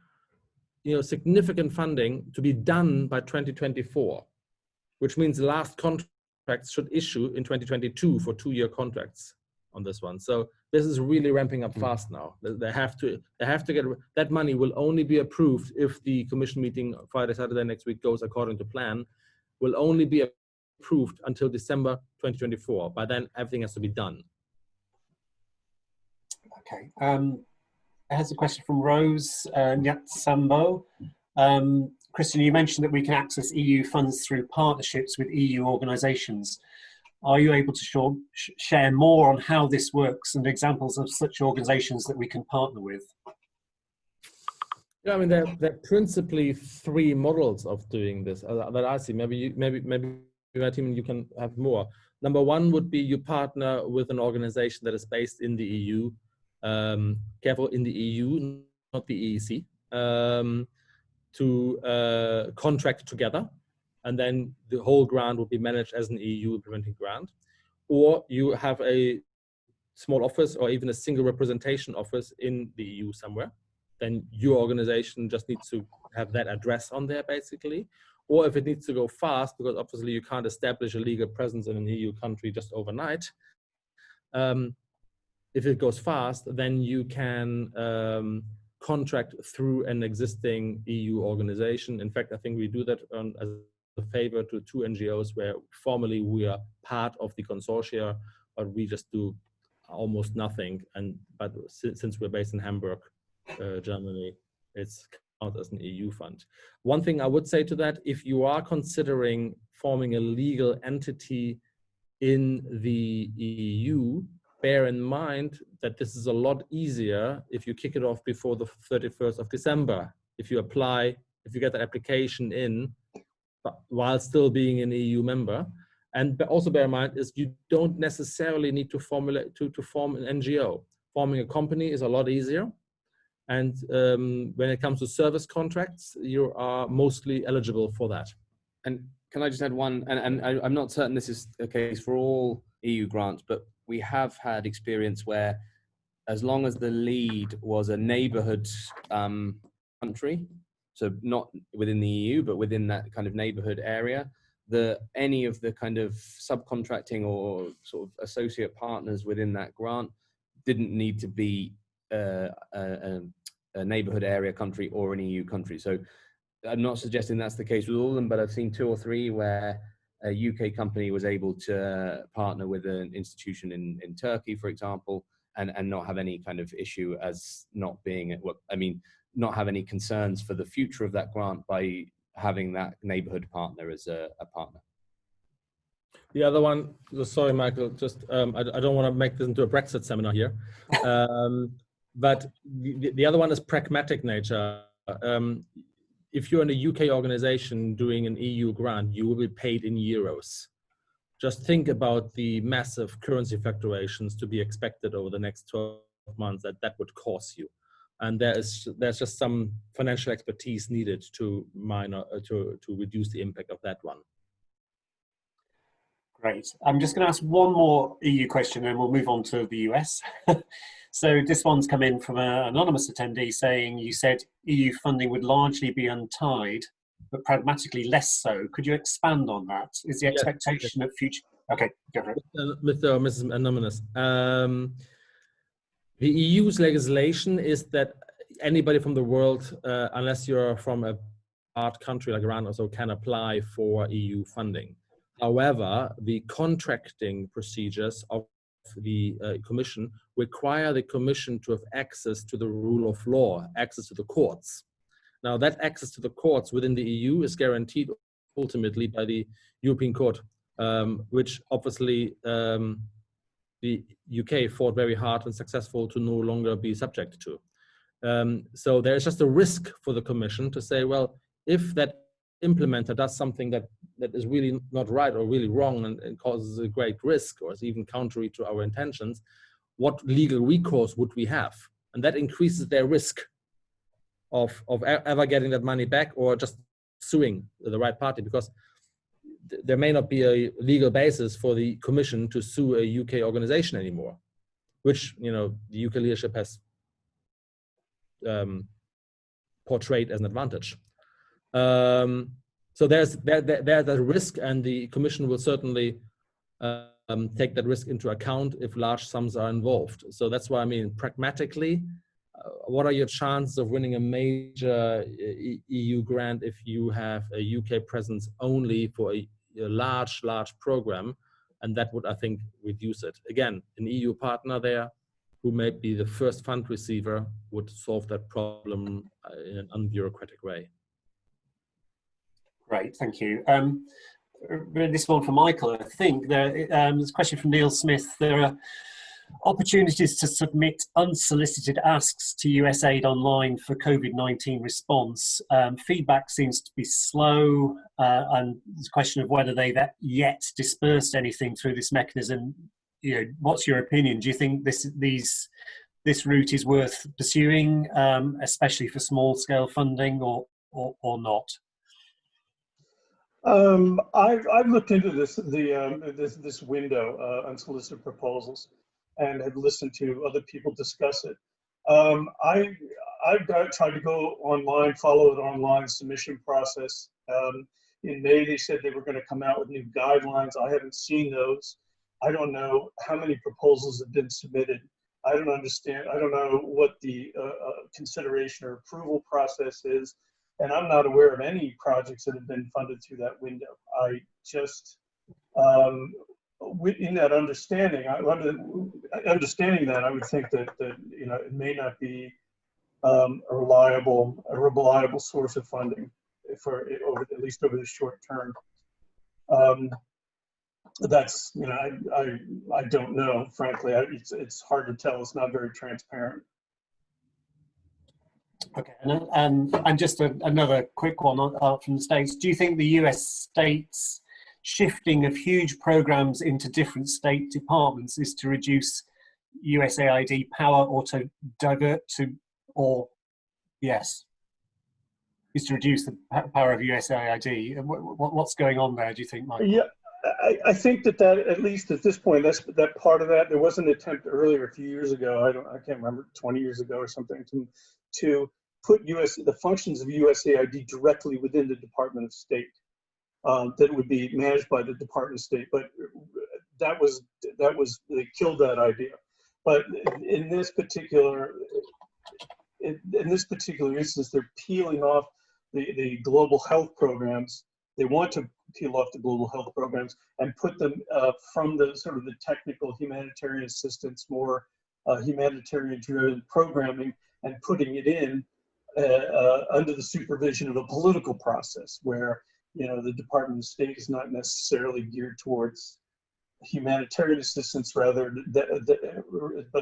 significant funding to be done by 2024, which means the last contracts should issue in 2022 for 2-year contracts on this one. So this is really ramping up fast now. They have to get, that money will only be approved if the commission meeting Friday, Saturday next week goes according to plan, will only be approved until December 2024. By then, everything has to be done. Okay. Here's a question from Rose Nyatsambo. Christian, you mentioned that we can access EU funds through partnerships with EU organisations. Are you able to share more on how this works and examples of such organisations that we can partner with? Yeah, I mean, there are principally 3 models of doing this that I see. Maybe my team, you can have more. Number 1 would be you partner with an organization that is based in the EU, careful, in the EU, not the EEC, to contract together. And then the whole grant will be managed as an EU implementing grant. Or you have a small office or even a single representation office in the EU somewhere. Then your organization just needs to have that address on there, basically. Or if it needs to go fast, because obviously you can't establish a legal presence in an EU country just overnight. If it goes fast, then you can contract through an existing EU organization. In fact, I think we do that as a favor to 2 NGOs where formally we are part of the consortia, but we just do almost nothing. But since we're based in Hamburg, Germany, it's counted as an EU fund. One thing I would say to that, if you are considering forming a legal entity in the EU, bear in mind that this is a lot easier if you kick it off before the 31st of December. If you apply, if you get the application in, but while still being an EU member. And also bear in mind is you don't necessarily need to form an NGO. Forming a company is a lot easier. And when it comes to service contracts, you are mostly eligible for that. And can I just add one, and I'm not certain this is the case for all EU grants, but we have had experience where as long as the lead was a neighborhood country, so not within the EU, but within that kind of neighborhood area, any of the kind of subcontracting or sort of associate partners within that grant didn't need to be a neighborhood area country or an EU country. So I'm not suggesting that's the case with all of them, but I've seen 2 or 3 where a UK company was able to partner with an institution in Turkey, for example, and not have any kind of issue as not being, not have any concerns for the future of that grant by having that neighborhood partner as a partner. The other one, sorry, Michael, just I don't want to make this into a Brexit seminar here, but the other one is pragmatic nature. If you're in a UK organization doing an EU grant, you will be paid in euros. Just think about the massive currency fluctuations to be expected over the next 12 months that would cause you. And there's just some financial expertise needed to reduce the impact of that one. Great. I'm just going to ask one more EU question and we'll move on to the US. So this one's come in from an anonymous attendee saying, you said EU funding would largely be untied, but pragmatically less so. Could you expand on that? Is the expectation of future... Okay, go for it. Mr. or Mrs. Anonymous. The EU's legislation is that anybody from the world, unless you're from a hard country like Iran or so, can apply for EU funding. However, the contracting procedures of the Commission require the Commission to have access to the rule of law, access to the courts. Now, that access to the courts within the EU is guaranteed ultimately by the European Court, which obviously the UK fought very hard and successful to no longer be subject to. So there's just a risk for the Commission to say, well, if that implementer does something that is really not right or really wrong and causes a great risk or is even contrary to our intentions, what legal recourse would we have? And that increases their risk of ever getting that money back or just suing the right party, because there may not be a legal basis for the Commission to sue a UK organization anymore, which, you know, the UK leadership has portrayed as an advantage. So there's a risk, and the Commission will certainly take that risk into account if large sums are involved. So that's why, I mean, pragmatically, what are your chances of winning a major EU grant if you have a UK presence only for a large program? And that would, I think, reduce it. Again, an EU partner there who may be the first fund receiver would solve that problem in an unbureaucratic way. Great, thank you. This one for Michael, I think. There's a question from Neil Smith. There are opportunities to submit unsolicited asks to USAID online for COVID-19 response. Feedback seems to be slow, and there's a question of whether they've yet dispersed anything through this mechanism. You know, what's your opinion? Do you think this route is worth pursuing, especially for small-scale funding, or not? I've looked into this window, unsolicited proposals, and have listened to other people discuss it. I've tried to go online, follow an online submission process. In May, they said they were going to come out with new guidelines. I haven't seen those. I don't know how many proposals have been submitted. I don't understand. I don't know what the consideration or approval process is. And I'm not aware of any projects that have been funded through that window. I just, in that understanding, I would think that you know, it may not be reliable source of funding at least over the short term. That's, you know, I don't know, frankly. It's hard to tell. It's not very transparent. Okay, and just another quick one from the States. Do you think the US states shifting of huge programs into different state departments is to reduce USAID power, or to divert to, or yes, is to reduce the power of USAID? What's going on there, do you think, Michael? Yeah, I think that at least at this point, that part of that, there was an attempt earlier a few years ago, I can't remember, 20 years ago or something, to put the functions of USAID directly within the Department of State, that would be managed by the Department of State. But they killed that idea. But in this particular instance, they're peeling off the global health programs. They want to peel off the global health programs and put them from the sort of the technical humanitarian assistance, more humanitarian-driven programming, and putting it in under the supervision of a political process where, you know, the Department of State is not necessarily geared towards humanitarian assistance, but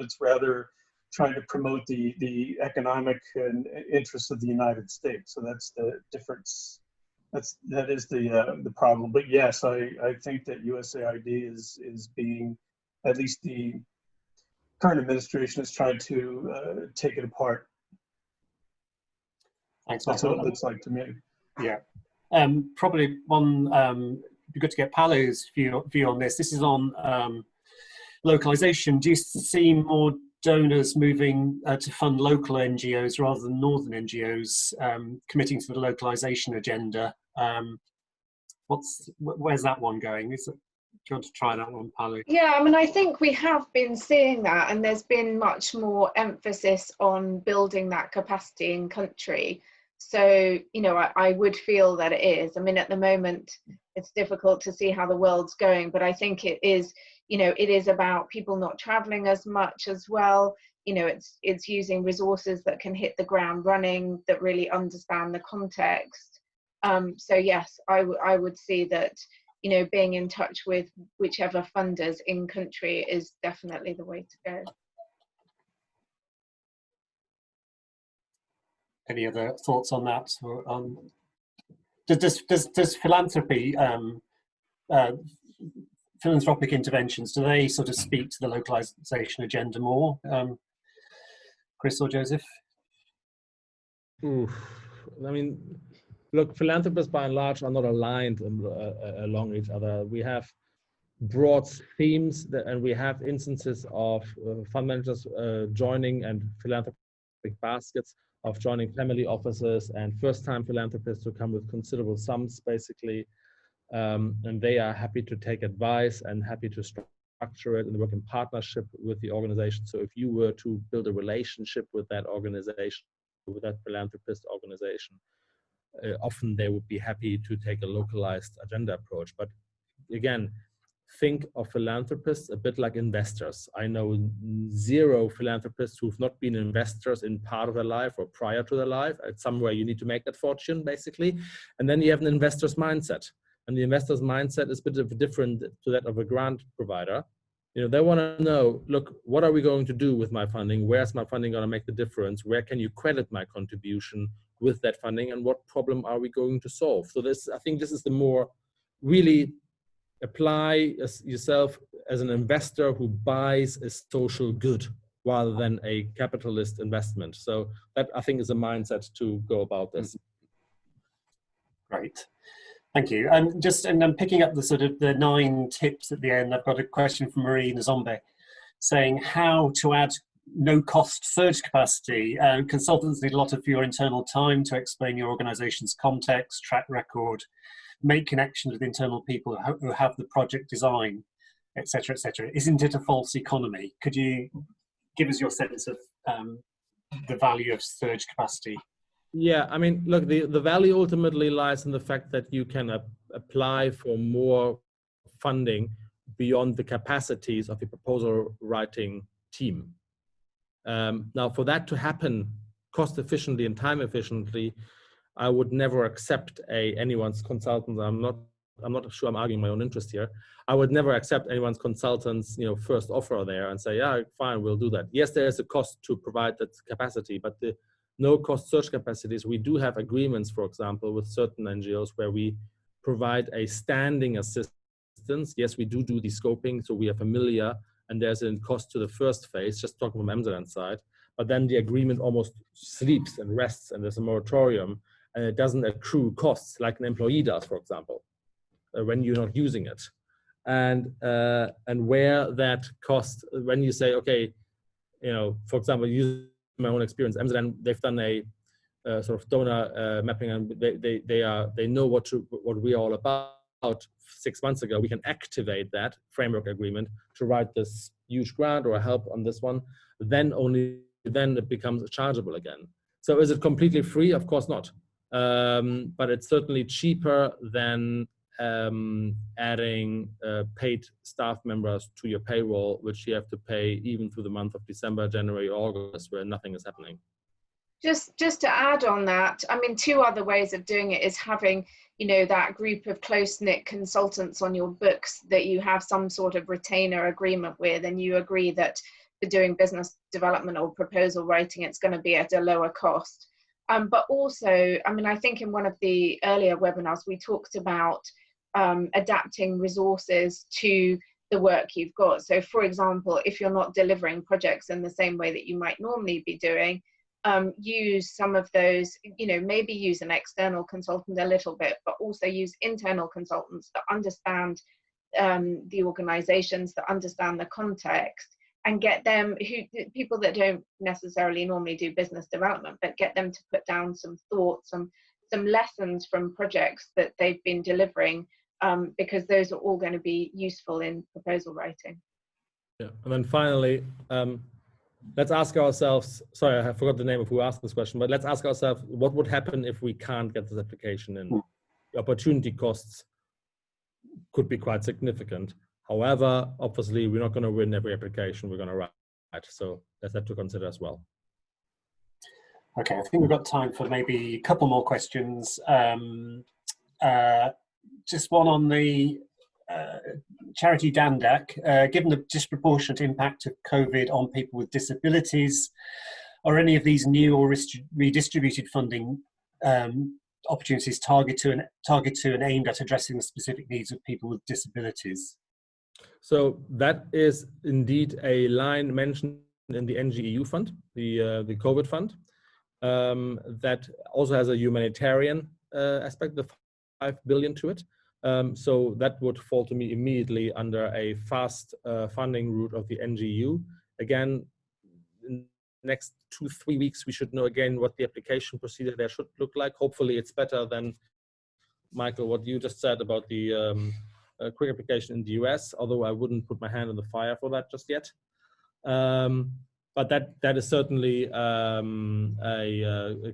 it's rather trying to promote the economic interests of the United States. So that's the difference. That is the problem. But yes, I think that USAID is being, at least the current administration is trying to take it apart. Thanks, That's what it looks like to me. Yeah. Probably one, it'd be good to get Paolo's view on this. This is on localization. Do you see more donors moving to fund local NGOs rather than northern NGOs committing to the localization agenda? Where's that one going? Do you want to try that one, Paolo? Yeah, I mean, I think we have been seeing that, and there's been much more emphasis on building that capacity in country. So, you know, I would feel that it is. I mean, at the moment, it's difficult to see how the world's going, but I think it is, you know, it is about people not traveling as much as well. You know, it's using resources that can hit the ground running, that really understand the context. So yes, I would see that, you know, being in touch with whichever funders in country is definitely the way to go. Any other thoughts on that? Or, does philanthropy, philanthropic interventions, do they sort of speak to the localization agenda more? Chris or Joseph? Oof. I mean, look, philanthropists by and large are not aligned along each other. We have broad themes and we have instances of fund managers joining, and philanthropic baskets of joining family offices and first-time philanthropists who come with considerable sums, basically, and they are happy to take advice and happy to structure it and work in partnership with the organization. So if you were to build a relationship with that organization, with that philanthropist organization, often they would be happy to take a localized agenda approach. But again, think of philanthropists a bit like investors. I know zero philanthropists who've not been investors in part of their life or prior to their life. It's somewhere you need to make that fortune, basically. And then you have an investor's mindset. And the investor's mindset is a bit different to that of a grant provider. You know, they want to know, look, what are we going to do with my funding? Where's my funding going to make the difference? Where can you credit my contribution with that funding? And what problem are we going to solve? So this, I think this is the more really apply yourself as an investor who buys a social good rather than a capitalist investment. So that, I think, is a mindset to go about this. Great. Thank you. And I'm picking up the sort of the 9 tips at the end. I've got a question from Marie Nazombe saying how to add no-cost surge capacity. Consultants need a lot of your internal time to explain your organization's context, track record, make connections with internal people who have the project design, etc., etc. Isn't it a false economy? Could you give us your sense of the value of surge capacity? Yeah, I mean, look, the value ultimately lies in the fact that you can apply for more funding beyond the capacities of the proposal writing team. Now, for that to happen cost efficiently and time efficiently, I would never accept anyone's consultant. I'm not sure I'm arguing my own interest here. I would never accept anyone's consultant's first offer there and say, yeah, fine, we'll do that. Yes, there is a cost to provide that capacity, but the no cost search capacities, we do have agreements, for example, with certain NGOs where we provide a standing assistance. Yes, we do the scoping, so we are familiar, and there's a cost to the first phase, just talking from MZN side, but then the agreement almost sleeps and rests, and there's a moratorium, and it doesn't accrue costs like an employee does, for example, when you're not using it. And where that cost, when you say, okay, for example, using my own experience, MZN, they've done a sort of donor mapping, and they know what we are all about. 6 months ago, we can activate that framework agreement to write this huge grant or help on this one. Then it becomes chargeable again. So is it completely free? Of course not. But it's certainly cheaper than adding paid staff members to your payroll, which you have to pay even through the month of December, January, August, where nothing is happening. Just to add on that, I mean, two other ways of doing it is having, that group of close-knit consultants on your books that you have some sort of retainer agreement with, and you agree that for doing business development or proposal writing, it's going to be at a lower cost. But also, I mean, I think in one of the earlier webinars, we talked about adapting resources to the work you've got. So for example, if you're not delivering projects in the same way that you might normally be doing, use some of those, maybe use an external consultant a little bit, but also use internal consultants that understand the organizations, that understand the context, and get them, people that don't necessarily normally do business development, but get them to put down some thoughts, some lessons from projects that they've been delivering, because those are all going to be useful in proposal writing. Yeah, and then finally, let's ask ourselves, sorry, I forgot the name of who asked this question, but let's ask ourselves, what would happen if we can't get this application in? The opportunity costs could be quite significant. However, obviously, we're not going to win every application we're going to write. So that's that to consider as well. Okay, I think we've got time for maybe a couple more questions. Just one on the charity DANDAC. Given the disproportionate impact of COVID on people with disabilities, are any of these new or redistributed funding opportunities targeted and aimed at addressing the specific needs of people with disabilities? So that is indeed a line mentioned in the NGEU fund, the COVID fund, that also has a humanitarian aspect, the 5 billion to it. So that would fall to me immediately under a fast funding route of the NGEU. Again, in the next 2-3 weeks, we should know again what the application procedure there should look like. Hopefully it's better than, Michael, what you just said about the quick application in the US, although I wouldn't put my hand on the fire for that just yet. But that is certainly a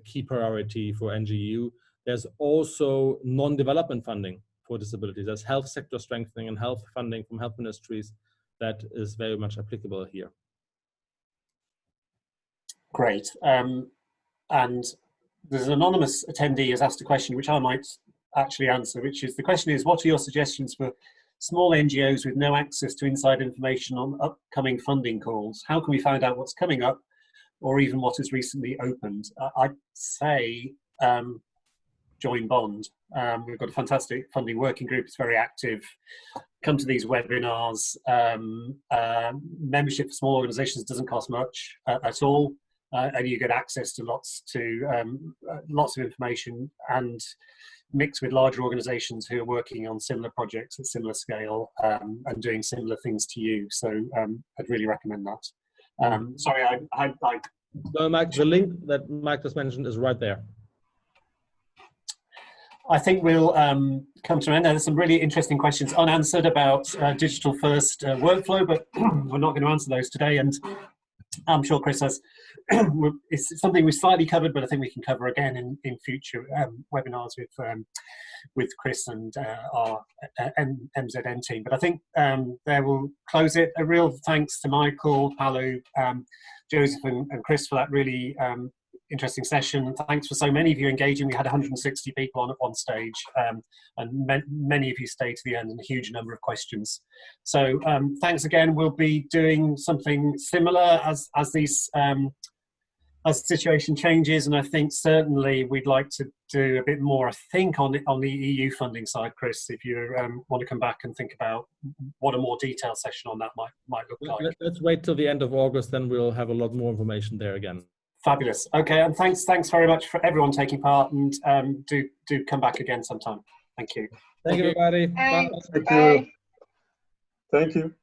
key priority for NGEU. There's also non-development funding for disabilities. There's health sector strengthening and health funding from health ministries that is very much applicable here. Great. And there's an anonymous attendee has asked a question which I might actually answer, which is, the question is, what are your suggestions for small NGOs with no access to inside information on upcoming funding calls? How can we find out what's coming up or even what has recently opened? I'd say join Bond. We've got a fantastic funding working group. It's very active. Come to these webinars. Membership for small organizations doesn't cost much at all. And you get access to lots of information, and mix with larger organizations who are working on similar projects at similar scale and doing similar things to you. So I'd really recommend that. Sorry, No, Mike, the link that Mike just mentioned is right there. I think we'll come to an end. There's some really interesting questions unanswered about digital first workflow, but we're not going to answer those today. And I'm sure Chris has, it's something we've slightly covered, but I think we can cover again in future webinars with Chris and our MZN team. But I think there we'll close it. A real thanks to Michael, Paolo, Joseph and Chris for that really interesting session. And thanks for so many of you engaging. We had 160 people on at one stage, and many of you stayed to the end, and a huge number of questions. So thanks again. We'll be doing something similar as the situation changes, and I think certainly we'd like to do a bit more, I think, on the EU funding side, Chris, if you want to come back and think about what a more detailed session on that might look like. Let's wait till the end of August, then we'll have a lot more information there again. Fabulous. Okay, and thanks very much for everyone taking part, and do come back again sometime. Thank you. Thank you, everybody. Thanks. Bye. Thank you. Thank you.